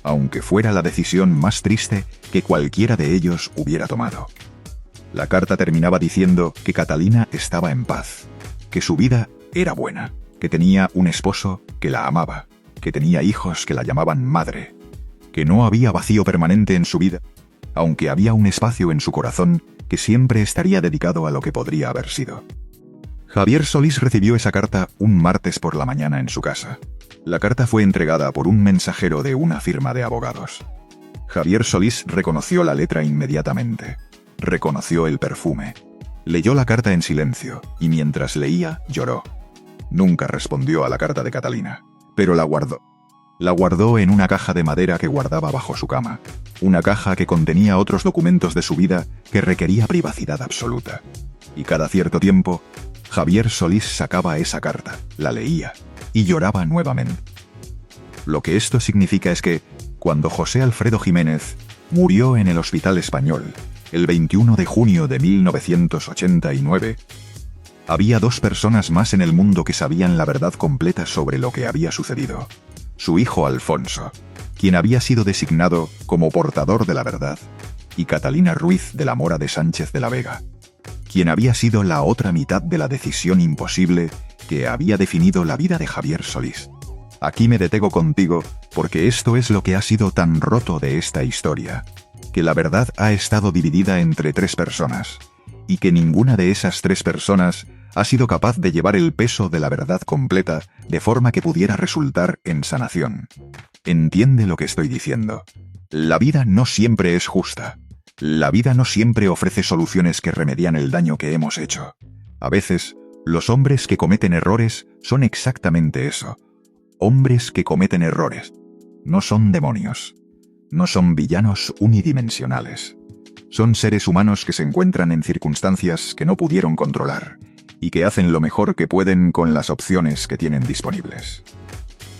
aunque fuera la decisión más triste que cualquiera de ellos hubiera tomado. La carta terminaba diciendo que Catalina estaba en paz, que su vida era buena, que tenía un esposo que la amaba, que tenía hijos que la llamaban madre, que no había vacío permanente en su vida, aunque había un espacio en su corazón que siempre estaría dedicado a lo que podría haber sido. Javier Solís recibió esa carta un martes por la mañana en su casa. La carta fue entregada por un mensajero de una firma de abogados. Javier Solís reconoció la letra inmediatamente. Reconoció el perfume. Leyó la carta en silencio, y mientras leía, lloró. Nunca respondió a la carta de Catalina, pero la guardó. La guardó en una caja de madera que guardaba bajo su cama. Una caja que contenía otros documentos de su vida que requería privacidad absoluta. Y cada cierto tiempo, Javier Solís sacaba esa carta, la leía, y lloraba nuevamente. Lo que esto significa es que, cuando José Alfredo Jiménez murió en el Hospital Español, el 21 de junio de 1989, había 2 personas más en el mundo que sabían la verdad completa sobre lo que había sucedido. Su hijo Alfonso, quien había sido designado como portador de la verdad, y Catalina Ruiz de la Mora de Sánchez de la Vega, quien había sido la otra mitad de la decisión imposible que había definido la vida de Javier Solís. Aquí me detengo contigo, porque esto es lo que ha sido tan roto de esta historia, que la verdad ha estado dividida entre 3 personas, y que ninguna de esas 3 personas ha sido capaz de llevar el peso de la verdad completa de forma que pudiera resultar en sanación. Entiende lo que estoy diciendo. La vida no siempre es justa. La vida no siempre ofrece soluciones que remedian el daño que hemos hecho. A veces, los hombres que cometen errores son exactamente eso. Hombres que cometen errores. No son demonios. No son villanos unidimensionales. Son seres humanos que se encuentran en circunstancias que no pudieron controlar y que hacen lo mejor que pueden con las opciones que tienen disponibles.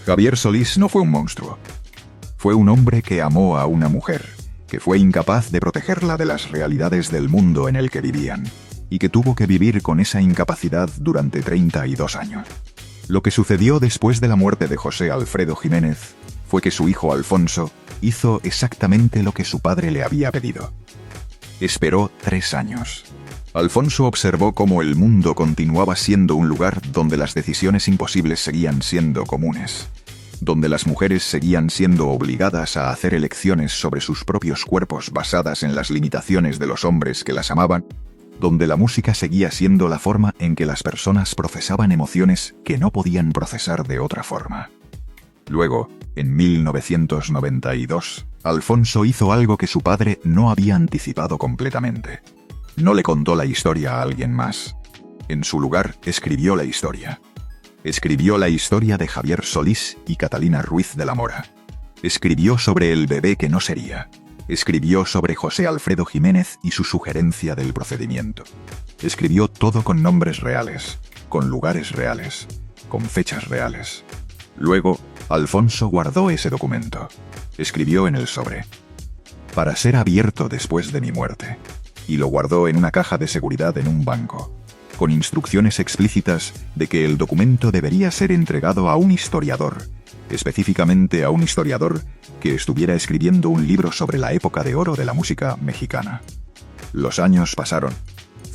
Javier Solís no fue un monstruo. Fue un hombre que amó a una mujer, que fue incapaz de protegerla de las realidades del mundo en el que vivían, y que tuvo que vivir con esa incapacidad durante 32 años. Lo que sucedió después de la muerte de José Alfredo Jiménez fue que su hijo Alfonso hizo exactamente lo que su padre le había pedido. Esperó 3 años. Alfonso observó cómo el mundo continuaba siendo un lugar donde las decisiones imposibles seguían siendo comunes, donde las mujeres seguían siendo obligadas a hacer elecciones sobre sus propios cuerpos basadas en las limitaciones de los hombres que las amaban, donde la música seguía siendo la forma en que las personas procesaban emociones que no podían procesar de otra forma. Luego, en 1992, Alfonso hizo algo que su padre no había anticipado completamente. No le contó la historia a alguien más. En su lugar, escribió la historia. Escribió la historia de Javier Solís y Catalina Ruiz de la Mora. Escribió sobre el bebé que no sería. Escribió sobre José Alfredo Jiménez y su sugerencia del procedimiento. Escribió todo con nombres reales, con lugares reales, con fechas reales. Luego, Alfonso guardó ese documento. Escribió en el sobre: para ser abierto después de mi muerte. Y lo guardó en una caja de seguridad en un banco, con instrucciones explícitas de que el documento debería ser entregado a un historiador, específicamente a un historiador que estuviera escribiendo un libro sobre la época de oro de la música mexicana. Los años pasaron.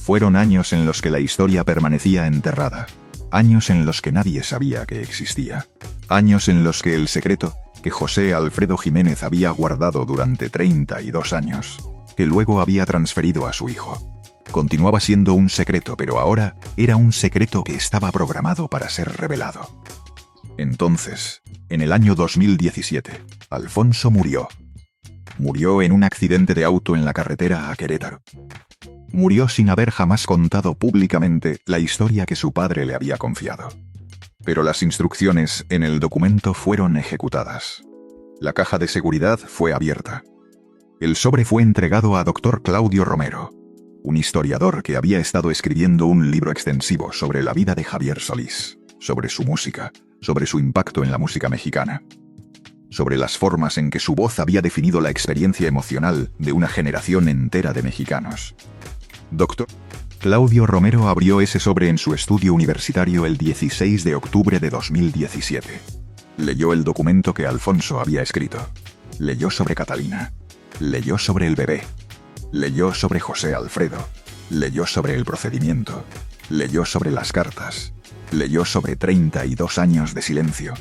Fueron años en los que la historia permanecía enterrada, años en los que nadie sabía que existía, años en los que el secreto que José Alfredo Jiménez había guardado durante 32 años, que luego había transferido a su hijo, continuaba siendo un secreto, pero ahora era un secreto que estaba programado para ser revelado. Entonces, en el año 2017, Alfonso murió. Murió en un accidente de auto en la carretera a Querétaro. Murió sin haber jamás contado públicamente la historia que su padre le había confiado. Pero las instrucciones en el documento fueron ejecutadas. La caja de seguridad fue abierta. El sobre fue entregado a Dr. Claudio Romero, un historiador que había estado escribiendo un libro extensivo sobre la vida de Javier Solís, sobre su música, sobre su impacto en la música mexicana, sobre las formas en que su voz había definido la experiencia emocional de una generación entera de mexicanos. Dr. Claudio Romero abrió ese sobre en su estudio universitario el 16 de octubre de 2017. Leyó el documento que Alfonso había escrito. Leyó sobre Catalina. Leyó sobre el bebé. Leyó sobre José Alfredo. Leyó sobre el procedimiento. Leyó sobre las cartas. Leyó sobre 32 años de silencio.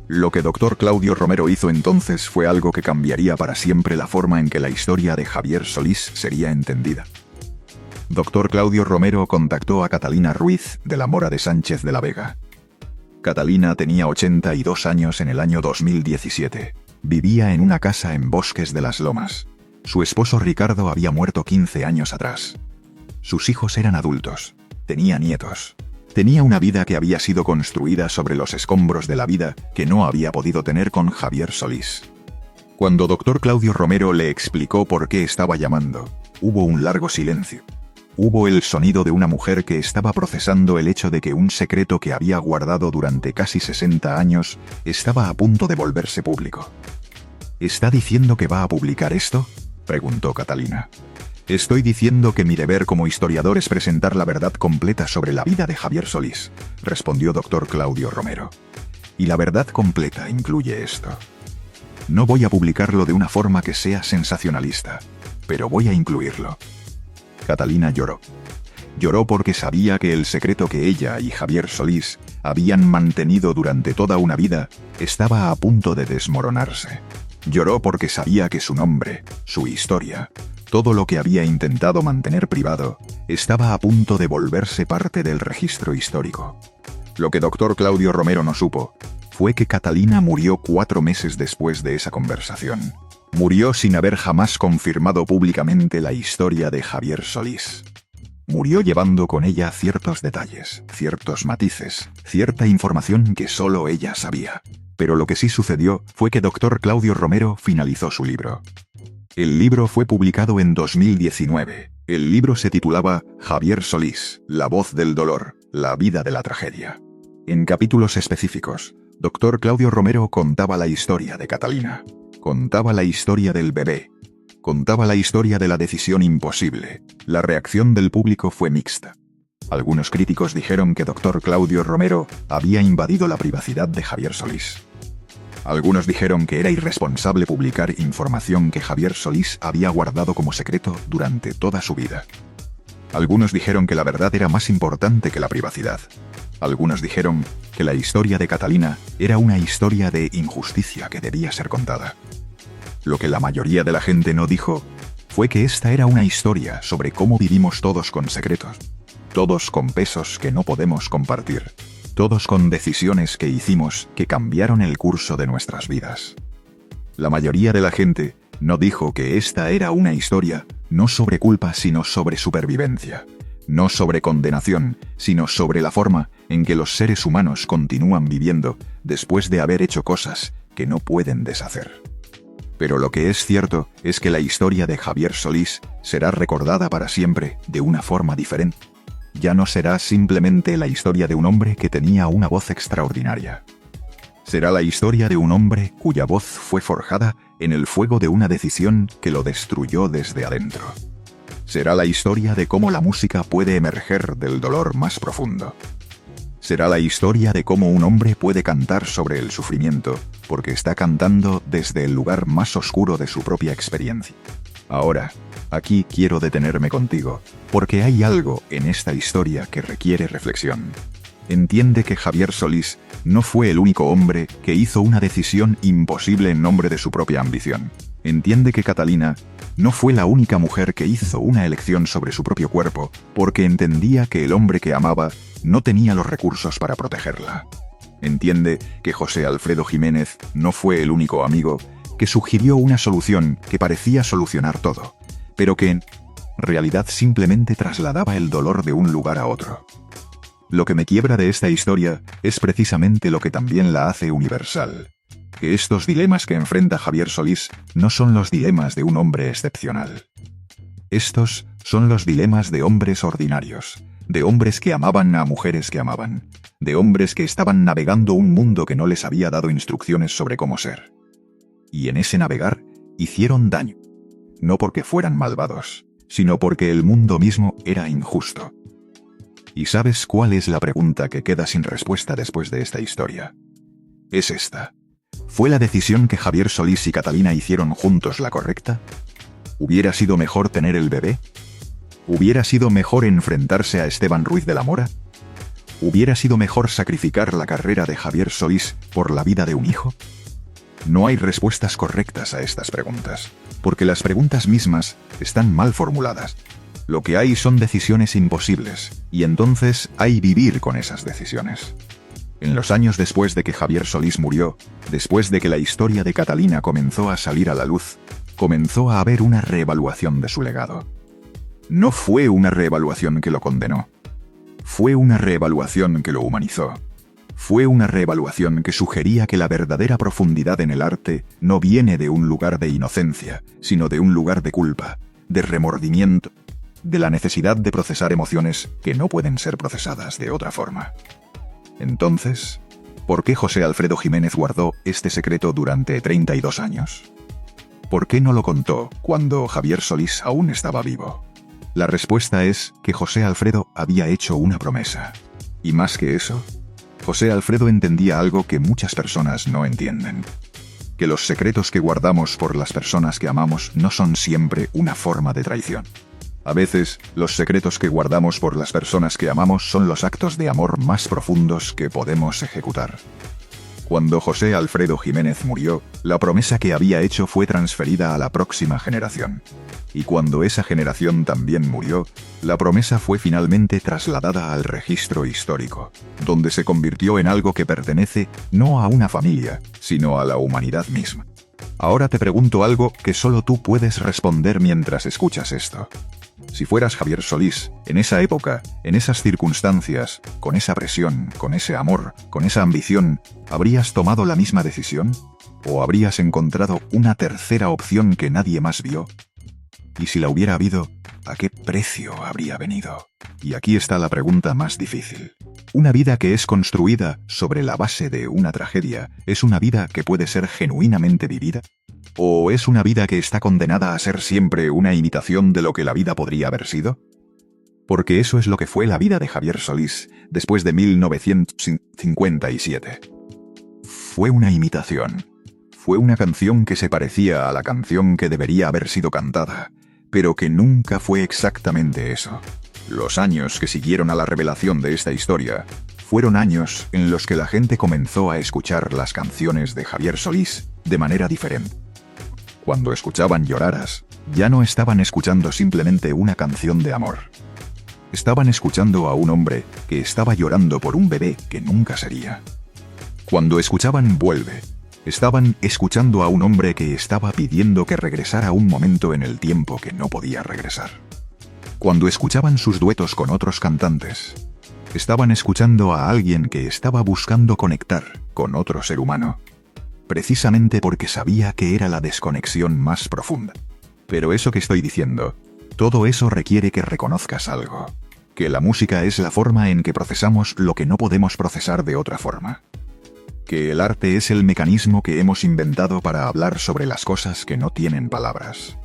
Lo que Dr. Claudio Romero hizo entonces fue algo que cambiaría para siempre la forma en que la historia de Javier Solís sería entendida. Dr. Claudio Romero contactó a Catalina Ruiz de la Mora de Sánchez de la Vega. Catalina tenía 82 años en el año 2017. Vivía en una casa en Bosques de las Lomas. Su esposo Ricardo había muerto 15 años atrás. Sus hijos eran adultos. Tenía nietos. Tenía una vida que había sido construida sobre los escombros de la vida que no había podido tener con Javier Solís. Cuando Dr. Claudio Romero le explicó por qué estaba llamando, hubo un largo silencio. Hubo el sonido de una mujer que estaba procesando el hecho de que un secreto que había guardado durante casi 60 años estaba a punto de volverse público. ¿Está diciendo que va a publicar esto?, preguntó Catalina. Estoy diciendo que mi deber como historiador es presentar la verdad completa sobre la vida de Javier Solís, respondió Dr. Claudio Romero. Y la verdad completa incluye esto. No voy a publicarlo de una forma que sea sensacionalista, pero voy a incluirlo. Catalina lloró. Lloró porque sabía que el secreto que ella y Javier Solís habían mantenido durante toda una vida estaba a punto de desmoronarse. Lloró porque sabía que su nombre, su historia, todo lo que había intentado mantener privado, estaba a punto de volverse parte del registro histórico. Lo que Dr. Claudio Romero no supo fue que Catalina murió 4 meses después de esa conversación. Murió sin haber jamás confirmado públicamente la historia de Javier Solís. Murió llevando con ella ciertos detalles, ciertos matices, cierta información que solo ella sabía. Pero lo que sí sucedió fue que Dr. Claudio Romero finalizó su libro. El libro fue publicado en 2019. El libro se titulaba Javier Solís, la voz del dolor, la vida de la tragedia. En capítulos específicos, Dr. Claudio Romero contaba la historia de Catalina. Contaba la historia del bebé. Contaba la historia de la decisión imposible. La reacción del público fue mixta. Algunos críticos dijeron que Dr. Claudio Romero había invadido la privacidad de Javier Solís. Algunos dijeron que era irresponsable publicar información que Javier Solís había guardado como secreto durante toda su vida. Algunos dijeron que la verdad era más importante que la privacidad. Algunos dijeron que la historia de Catalina era una historia de injusticia que debía ser contada. Lo que la mayoría de la gente no dijo fue que esta era una historia sobre cómo vivimos todos con secretos, todos con pesos que no podemos compartir, todos con decisiones que hicimos que cambiaron el curso de nuestras vidas. La mayoría de la gente no dijo que esta era una historia no sobre culpa sino sobre supervivencia, no sobre condenación sino sobre la forma en que los seres humanos continúan viviendo después de haber hecho cosas que no pueden deshacer. Pero lo que es cierto es que la historia de Javier Solís será recordada para siempre de una forma diferente. Ya no será simplemente la historia de un hombre que tenía una voz extraordinaria. Será la historia de un hombre cuya voz fue forjada en el fuego de una decisión que lo destruyó desde adentro. Será la historia de cómo la música puede emerger del dolor más profundo. Será la historia de cómo un hombre puede cantar sobre el sufrimiento, porque está cantando desde el lugar más oscuro de su propia experiencia. Ahora, aquí quiero detenerme contigo, porque hay algo en esta historia que requiere reflexión. Entiende que Javier Solís no fue el único hombre que hizo una decisión imposible en nombre de su propia ambición. Entiende que Catalina no fue la única mujer que hizo una elección sobre su propio cuerpo, porque entendía que el hombre que amaba no tenía los recursos para protegerla. Entiende que José Alfredo Jiménez no fue el único amigo que sugirió una solución que parecía solucionar todo, pero que en realidad simplemente trasladaba el dolor de un lugar a otro. Lo que me quiebra de esta historia es precisamente lo que también la hace universal. Que estos dilemas que enfrenta Javier Solís no son los dilemas de un hombre excepcional. Estos son los dilemas de hombres ordinarios, de hombres que amaban a mujeres que amaban, de hombres que estaban navegando un mundo que no les había dado instrucciones sobre cómo ser. Y en ese navegar hicieron daño, no porque fueran malvados, sino porque el mundo mismo era injusto. ¿Y sabes cuál es la pregunta que queda sin respuesta después de esta historia? Es esta. ¿Fue la decisión que Javier Solís y Catalina hicieron juntos la correcta? ¿Hubiera sido mejor tener el bebé? ¿Hubiera sido mejor enfrentarse a Esteban Ruiz de la Mora? ¿Hubiera sido mejor sacrificar la carrera de Javier Solís por la vida de un hijo? No hay respuestas correctas a estas preguntas, porque las preguntas mismas están mal formuladas. Lo que hay son decisiones imposibles, y entonces hay vivir con esas decisiones. En los años después de que Javier Solís murió, después de que la historia de Catalina comenzó a salir a la luz, comenzó a haber una reevaluación de su legado. No fue una reevaluación que lo condenó. Fue una reevaluación que lo humanizó. Fue una reevaluación que sugería que la verdadera profundidad en el arte no viene de un lugar de inocencia, sino de un lugar de culpa, de remordimiento, de la necesidad de procesar emociones que no pueden ser procesadas de otra forma. Entonces, ¿por qué José Alfredo Jiménez guardó este secreto durante 32 años? ¿Por qué no lo contó cuando Javier Solís aún estaba vivo? La respuesta es que José Alfredo había hecho una promesa. Y más que eso, José Alfredo entendía algo que muchas personas no entienden. Que los secretos que guardamos por las personas que amamos no son siempre una forma de traición. A veces, los secretos que guardamos por las personas que amamos son los actos de amor más profundos que podemos ejecutar. Cuando José Alfredo Jiménez murió, la promesa que había hecho fue transferida a la próxima generación. Y cuando esa generación también murió, la promesa fue finalmente trasladada al registro histórico, donde se convirtió en algo que pertenece no a una familia, sino a la humanidad misma. Ahora te pregunto algo que solo tú puedes responder mientras escuchas esto. Si fueras Javier Solís, en esa época, en esas circunstancias, con esa presión, con ese amor, con esa ambición, ¿habrías tomado la misma decisión? ¿O habrías encontrado una tercera opción que nadie más vio? Y si la hubiera habido, ¿a qué precio habría venido? Y aquí está la pregunta más difícil. ¿Una vida que es construida sobre la base de una tragedia es una vida que puede ser genuinamente vivida? ¿O es una vida que está condenada a ser siempre una imitación de lo que la vida podría haber sido? Porque eso es lo que fue la vida de Javier Solís después de 1957. Fue una imitación. Fue una canción que se parecía a la canción que debería haber sido cantada, pero que nunca fue exactamente eso. Los años que siguieron a la revelación de esta historia fueron años en los que la gente comenzó a escuchar las canciones de Javier Solís de manera diferente. Cuando escuchaban Lloraras, ya no estaban escuchando simplemente una canción de amor. Estaban escuchando a un hombre que estaba llorando por un bebé que nunca sería. Cuando escuchaban Vuelve, estaban escuchando a un hombre que estaba pidiendo que regresara un momento en el tiempo que no podía regresar. Cuando escuchaban sus duetos con otros cantantes, estaban escuchando a alguien que estaba buscando conectar con otro ser humano, precisamente porque sabía que era la desconexión más profunda. Pero eso que estoy diciendo, todo eso requiere que reconozcas algo, que la música es la forma en que procesamos lo que no podemos procesar de otra forma. Que el arte es el mecanismo que hemos inventado para hablar sobre las cosas que no tienen palabras.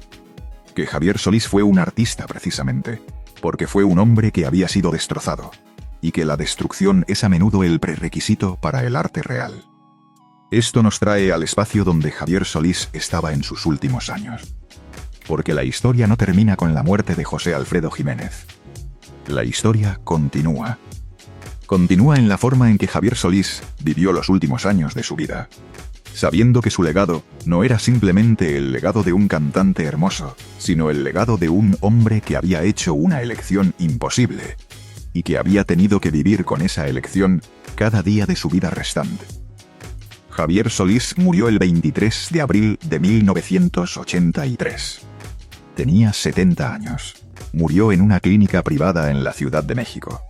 Que Javier Solís fue un artista precisamente, porque fue un hombre que había sido destrozado, y que la destrucción es a menudo el prerequisito para el arte real. Esto nos trae al espacio donde Javier Solís estaba en sus últimos años. Porque la historia no termina con la muerte de José Alfredo Jiménez. La historia continúa. Continúa en la forma en que Javier Solís vivió los últimos años de su vida, sabiendo que su legado no era simplemente el legado de un cantante hermoso, sino el legado de un hombre que había hecho una elección imposible, y que había tenido que vivir con esa elección cada día de su vida restante. Javier Solís murió el 23 de abril de 1983. Tenía 70 años. Murió en una clínica privada en la Ciudad de México.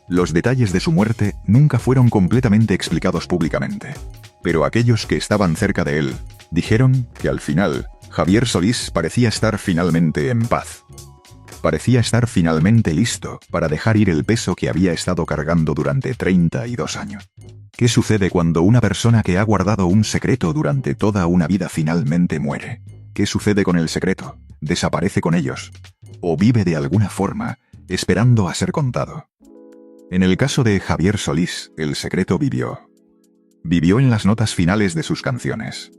Los detalles de su muerte nunca fueron completamente explicados públicamente, pero aquellos que estaban cerca de él dijeron que al final, Javier Solís parecía estar finalmente en paz. Parecía estar finalmente listo para dejar ir el peso que había estado cargando durante 32 años. ¿Qué sucede cuando una persona que ha guardado un secreto durante toda una vida finalmente muere? ¿Qué sucede con el secreto? ¿Desaparece con ellos? ¿O vive de alguna forma, esperando a ser contado? En el caso de Javier Solís, el secreto vivió. Vivió en las notas finales de sus canciones.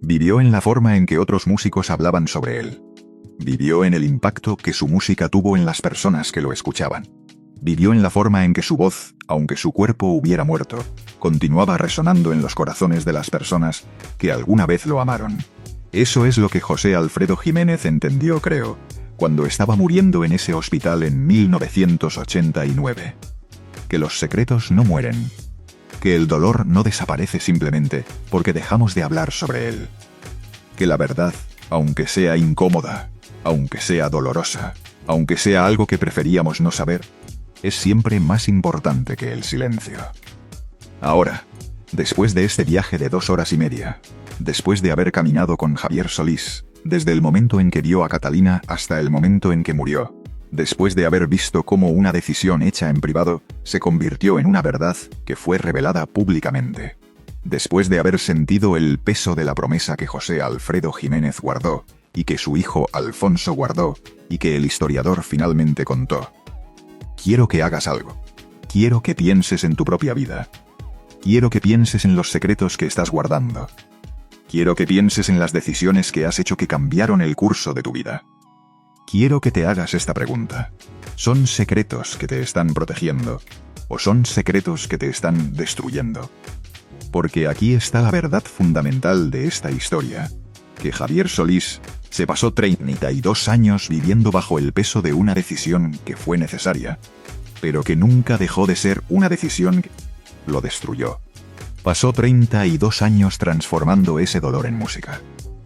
Vivió en la forma en que otros músicos hablaban sobre él. Vivió en el impacto que su música tuvo en las personas que lo escuchaban. Vivió en la forma en que su voz, aunque su cuerpo hubiera muerto, continuaba resonando en los corazones de las personas que alguna vez lo amaron. Eso es lo que José Alfredo Jiménez entendió, creo, cuando estaba muriendo en ese hospital en 1989. Que los secretos no mueren. que el dolor no desaparece simplemente porque dejamos de hablar sobre él. Que la verdad, aunque sea incómoda, aunque sea dolorosa, aunque sea algo que preferíamos no saber, es siempre más importante que el silencio. Ahora, después de este viaje de 2 horas y media, después de haber caminado con Javier Solís, desde el momento en que vio a Catalina hasta el momento en que murió, después de haber visto cómo una decisión hecha en privado se convirtió en una verdad que fue revelada públicamente, después de haber sentido el peso de la promesa que José Alfredo Jiménez guardó, y que su hijo Alfonso guardó, y que el historiador finalmente contó, quiero que hagas algo. Quiero que pienses en tu propia vida. Quiero que pienses en los secretos que estás guardando. Quiero que pienses en las decisiones que has hecho que cambiaron el curso de tu vida. Quiero que te hagas esta pregunta. ¿Son secretos que te están protegiendo? ¿O son secretos que te están destruyendo? Porque aquí está la verdad fundamental de esta historia, que Javier Solís se pasó 32 años viviendo bajo el peso de una decisión que fue necesaria, pero que nunca dejó de ser una decisión que lo destruyó. Pasó 32 años transformando ese dolor en música.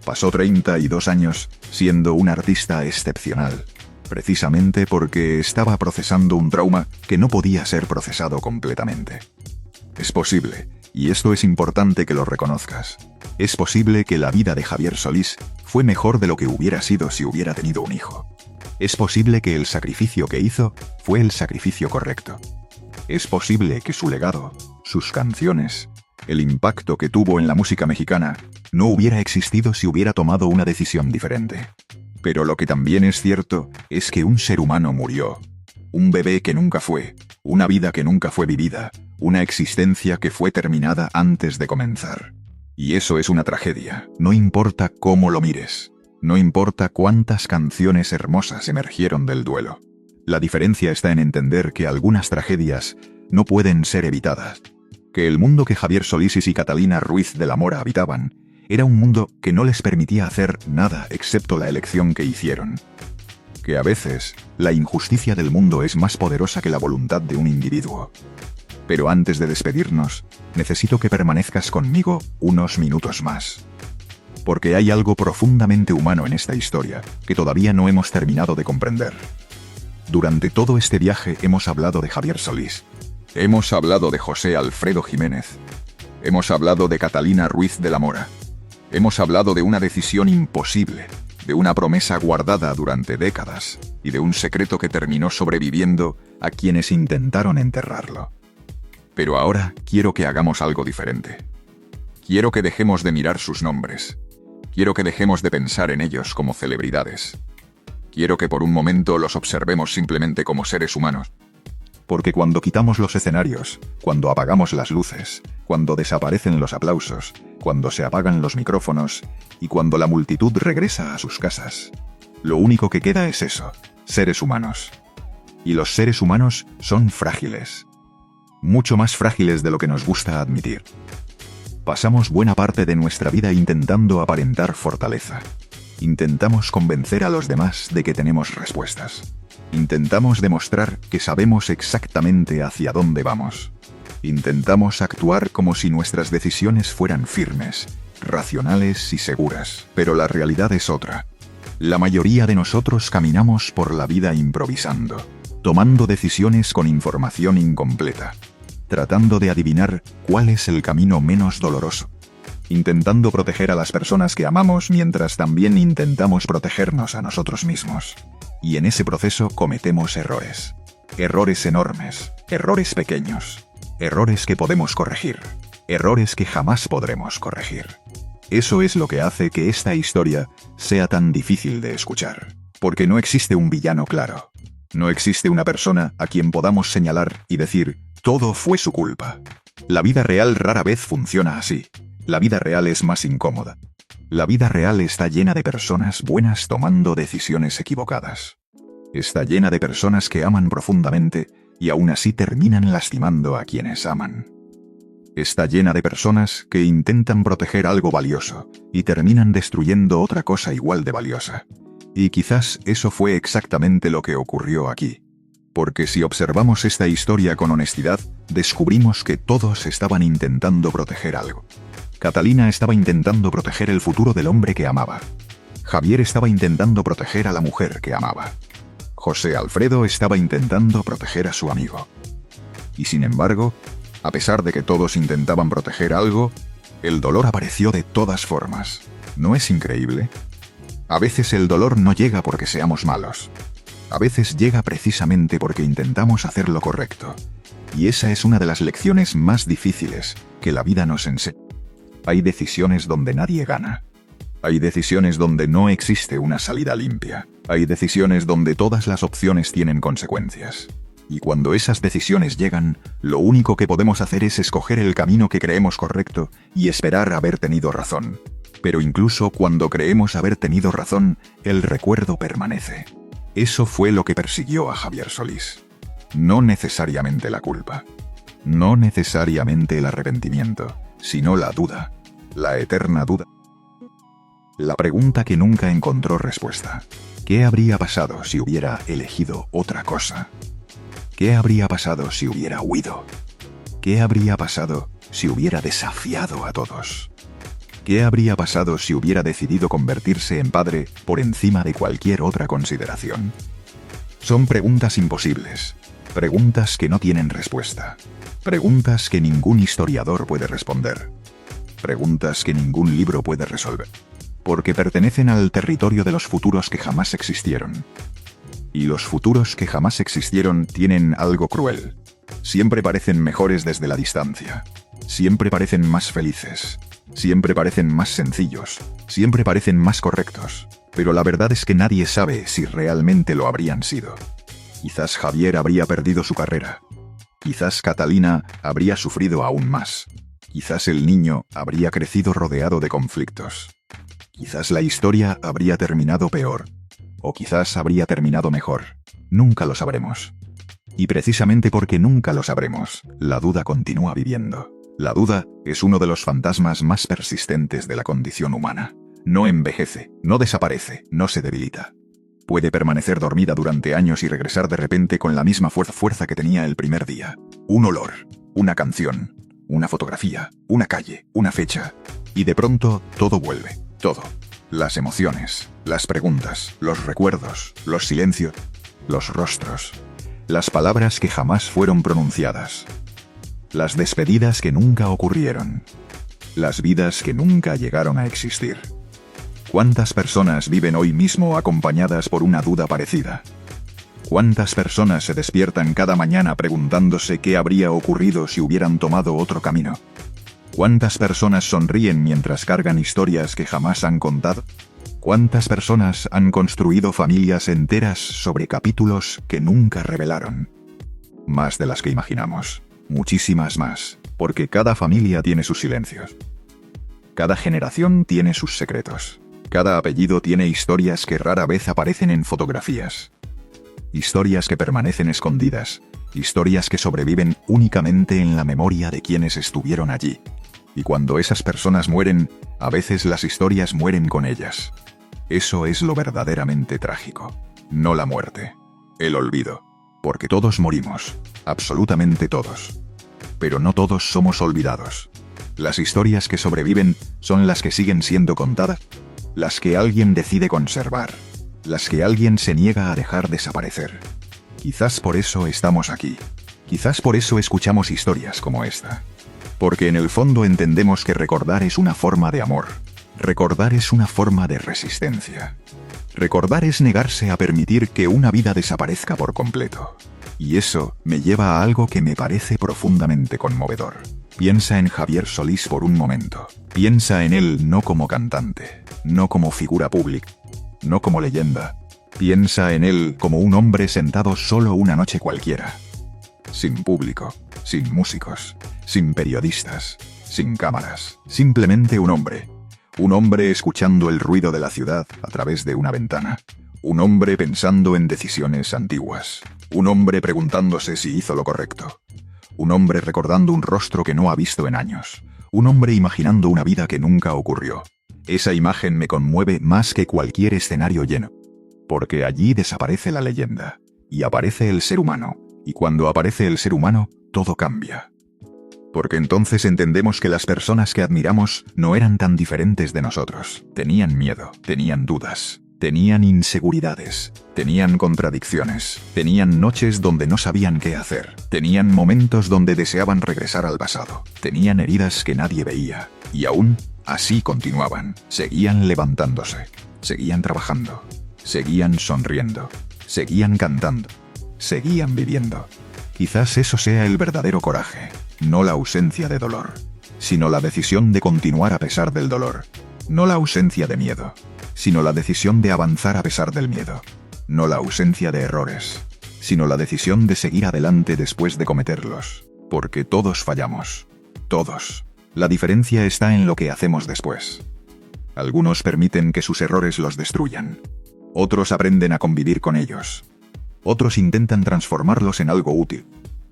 Pasó 32 años siendo un artista excepcional, precisamente porque estaba procesando un trauma que no podía ser procesado completamente. Es posible, y esto es importante que lo reconozcas, es posible que la vida de Javier Solís fue mejor de lo que hubiera sido si hubiera tenido un hijo. Es posible que el sacrificio que hizo fue el sacrificio correcto. Es posible que su legado, sus canciones, el impacto que tuvo en la música mexicana, no hubiera existido si hubiera tomado una decisión diferente. Pero lo que también es cierto es que un ser humano murió. Un bebé que nunca fue, una vida que nunca fue vivida, una existencia que fue terminada antes de comenzar. Y eso es una tragedia, no importa cómo lo mires, no importa cuántas canciones hermosas emergieron del duelo. La diferencia está en entender que algunas tragedias no pueden ser evitadas. Que el mundo que Javier Solís y Catalina Ruiz de la Mora habitaban era un mundo que no les permitía hacer nada excepto la elección que hicieron. Que a veces, la injusticia del mundo es más poderosa que la voluntad de un individuo. Pero antes de despedirnos, necesito que permanezcas conmigo unos minutos más. Porque hay algo profundamente humano en esta historia que todavía no hemos terminado de comprender. Durante todo este viaje hemos hablado de Javier Solís. Hemos hablado de José Alfredo Jiménez. Hemos hablado de Catalina Ruiz de la Mora. Hemos hablado de una decisión imposible, de una promesa guardada durante décadas y de un secreto que terminó sobreviviendo a quienes intentaron enterrarlo. Pero ahora quiero que hagamos algo diferente. Quiero que dejemos de mirar sus nombres. Quiero que dejemos de pensar en ellos como celebridades. Quiero que por un momento los observemos simplemente como seres humanos. Porque cuando quitamos los escenarios, cuando apagamos las luces, cuando desaparecen los aplausos, cuando se apagan los micrófonos y cuando la multitud regresa a sus casas, lo único que queda es eso, seres humanos. Y los seres humanos son frágiles. Mucho más frágiles de lo que nos gusta admitir. Pasamos buena parte de nuestra vida intentando aparentar fortaleza. Intentamos convencer a los demás de que tenemos respuestas. Intentamos demostrar que sabemos exactamente hacia dónde vamos. Intentamos actuar como si nuestras decisiones fueran firmes, racionales y seguras, pero la realidad es otra. La mayoría de nosotros caminamos por la vida improvisando, tomando decisiones con información incompleta, tratando de adivinar cuál es el camino menos doloroso, intentando proteger a las personas que amamos mientras también intentamos protegernos a nosotros mismos. Y en ese proceso cometemos errores. Errores enormes, errores pequeños, errores que podemos corregir, errores que jamás podremos corregir. Eso es lo que hace que esta historia sea tan difícil de escuchar. Porque no existe un villano claro. No existe una persona a quien podamos señalar y decir, todo fue su culpa. La vida real rara vez funciona así. La vida real es más incómoda. La vida real está llena de personas buenas tomando decisiones equivocadas. Está llena de personas que aman profundamente y aún así terminan lastimando a quienes aman. Está llena de personas que intentan proteger algo valioso y terminan destruyendo otra cosa igual de valiosa. Y quizás eso fue exactamente lo que ocurrió aquí. Porque si observamos esta historia con honestidad, descubrimos que todos estaban intentando proteger algo. Catalina estaba intentando proteger el futuro del hombre que amaba. Javier estaba intentando proteger a la mujer que amaba. José Alfredo estaba intentando proteger a su amigo. Y sin embargo, a pesar de que todos intentaban proteger algo, el dolor apareció de todas formas. ¿No es increíble? A veces el dolor no llega porque seamos malos. A veces llega precisamente porque intentamos hacer lo correcto. Y esa es una de las lecciones más difíciles que la vida nos enseña. Hay decisiones donde nadie gana. Hay decisiones donde no existe una salida limpia. Hay decisiones donde todas las opciones tienen consecuencias. Y cuando esas decisiones llegan, lo único que podemos hacer es escoger el camino que creemos correcto y esperar haber tenido razón. Pero incluso cuando creemos haber tenido razón, el recuerdo permanece. Eso fue lo que persiguió a Javier Solís. No necesariamente la culpa. No necesariamente el arrepentimiento, sino la duda. La eterna duda. La pregunta que nunca encontró respuesta. ¿Qué habría pasado si hubiera elegido otra cosa? ¿Qué habría pasado si hubiera huido? ¿Qué habría pasado si hubiera desafiado a todos? ¿Qué habría pasado si hubiera decidido convertirse en padre por encima de cualquier otra consideración? Son preguntas imposibles, preguntas que no tienen respuesta, preguntas que ningún historiador puede responder, preguntas que ningún libro puede resolver, porque pertenecen al territorio de los futuros que jamás existieron. Y los futuros que jamás existieron tienen algo cruel. Siempre parecen mejores desde la distancia. Siempre parecen más felices. Siempre parecen más sencillos. Siempre parecen más correctos. Pero la verdad es que nadie sabe si realmente lo habrían sido. Quizás Javier habría perdido su carrera. Quizás Catalina habría sufrido aún más. Quizás el niño habría crecido rodeado de conflictos. Quizás la historia habría terminado peor. O quizás habría terminado mejor. Nunca lo sabremos. Y precisamente porque nunca lo sabremos, la duda continúa viviendo. La duda es uno de los fantasmas más persistentes de la condición humana. No envejece, no desaparece, no se debilita. Puede permanecer dormida durante años y regresar de repente con la misma fuerza que tenía el primer día. Un olor, una canción, una fotografía, una calle, una fecha. Y de pronto, todo vuelve, todo. Las emociones, las preguntas, los recuerdos, los silencios, los rostros, las palabras que jamás fueron pronunciadas, las despedidas que nunca ocurrieron, las vidas que nunca llegaron a existir. ¿Cuántas personas viven hoy mismo acompañadas por una duda parecida? ¿Cuántas personas se despiertan cada mañana preguntándose qué habría ocurrido si hubieran tomado otro camino? ¿Cuántas personas sonríen mientras cargan historias que jamás han contado? ¿Cuántas personas han construido familias enteras sobre capítulos que nunca revelaron? Más de las que imaginamos. Muchísimas más, porque cada familia tiene sus silencios. Cada generación tiene sus secretos. Cada apellido tiene historias que rara vez aparecen en fotografías. Historias que permanecen escondidas. Historias que sobreviven únicamente en la memoria de quienes estuvieron allí. Y cuando esas personas mueren, a veces las historias mueren con ellas. Eso es lo verdaderamente trágico. No la muerte. El olvido. Porque todos morimos. Absolutamente todos. Pero no todos somos olvidados. Las historias que sobreviven son las que siguen siendo contadas. Las que alguien decide conservar. Las que alguien se niega a dejar desaparecer. Quizás por eso estamos aquí. Quizás por eso escuchamos historias como esta. Porque en el fondo entendemos que recordar es una forma de amor. Recordar es una forma de resistencia. Recordar es negarse a permitir que una vida desaparezca por completo. Y eso me lleva a algo que me parece profundamente conmovedor. Piensa en Javier Solís por un momento. Piensa en él no como cantante, no como figura pública, no como leyenda. Piensa en él como un hombre sentado solo una noche cualquiera. Sin público, sin músicos, sin periodistas, sin cámaras. Simplemente un hombre. Un hombre escuchando el ruido de la ciudad a través de una ventana. Un hombre pensando en decisiones antiguas. Un hombre preguntándose si hizo lo correcto. Un hombre recordando un rostro que no ha visto en años. Un hombre imaginando una vida que nunca ocurrió. Esa imagen me conmueve más que cualquier escenario lleno. Porque allí desaparece la leyenda. Y aparece el ser humano. Y cuando aparece el ser humano, todo cambia. Porque entonces entendemos que las personas que admiramos no eran tan diferentes de nosotros. Tenían miedo, tenían dudas, tenían inseguridades, tenían contradicciones, tenían noches donde no sabían qué hacer, tenían momentos donde deseaban regresar al pasado, tenían heridas que nadie veía, y aún así continuaban, seguían levantándose, seguían trabajando, seguían sonriendo, seguían cantando, seguían viviendo. Quizás eso sea el verdadero coraje. No la ausencia de dolor, sino la decisión de continuar a pesar del dolor. No la ausencia de miedo, sino la decisión de avanzar a pesar del miedo. No la ausencia de errores, sino la decisión de seguir adelante después de cometerlos. Porque todos fallamos. Todos. La diferencia está en lo que hacemos después. Algunos permiten que sus errores los destruyan. Otros aprenden a convivir con ellos. Otros intentan transformarlos en algo útil.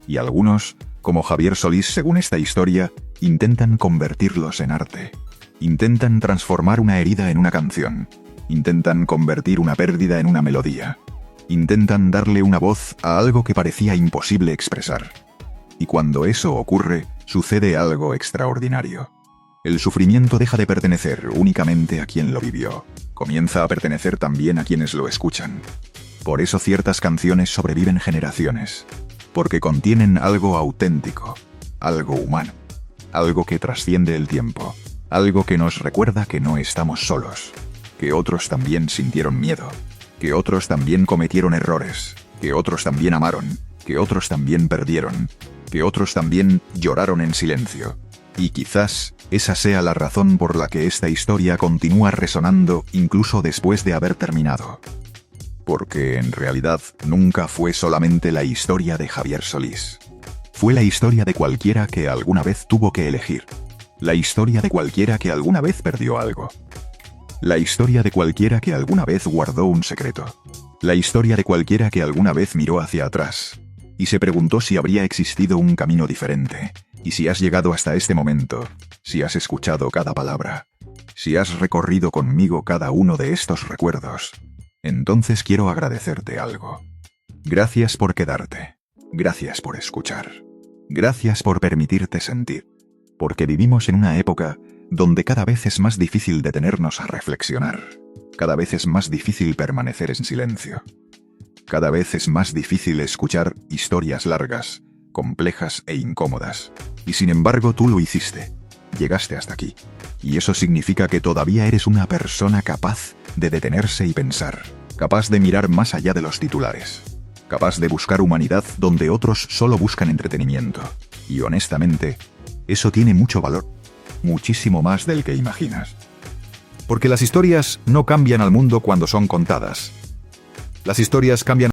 Y algunos, como Javier Solís según esta historia, intentan convertirlos en arte. Intentan transformar una herida en una canción. Intentan convertir una pérdida en una melodía. Intentan darle una voz a algo que parecía imposible expresar. Y cuando eso ocurre, sucede algo extraordinario. El sufrimiento deja de pertenecer únicamente a quien lo vivió. Comienza a pertenecer también a quienes lo escuchan. Por eso ciertas canciones sobreviven generaciones. Porque contienen algo auténtico, algo humano, algo que trasciende el tiempo, algo que nos recuerda que no estamos solos, que otros también sintieron miedo, que otros también cometieron errores, que otros también amaron, que otros también perdieron, que otros también lloraron en silencio. Y quizás esa sea la razón por la que esta historia continúa resonando incluso después de haber terminado. Porque en realidad nunca fue solamente la historia de Javier Solís. Fue la historia de cualquiera que alguna vez tuvo que elegir. La historia de cualquiera que alguna vez perdió algo. La historia de cualquiera que alguna vez guardó un secreto. La historia de cualquiera que alguna vez miró hacia atrás y se preguntó si habría existido un camino diferente. Y si has llegado hasta este momento, si has escuchado cada palabra, si has recorrido conmigo cada uno de estos recuerdos, entonces quiero agradecerte algo. Gracias por quedarte. Gracias por escuchar. Gracias por permitirte sentir. Porque vivimos en una época donde cada vez es más difícil detenernos a reflexionar. Cada vez es más difícil permanecer en silencio. Cada vez es más difícil escuchar historias largas, complejas e incómodas. Y sin embargo tú lo hiciste. Llegaste hasta aquí. Y eso significa que todavía eres una persona capaz de detenerse y pensar. Capaz de mirar más allá de los titulares. Capaz de buscar humanidad donde otros solo buscan entretenimiento. Y honestamente, eso tiene mucho valor. Muchísimo más del que imaginas. Porque las historias no cambian al mundo cuando son contadas. Las historias cambian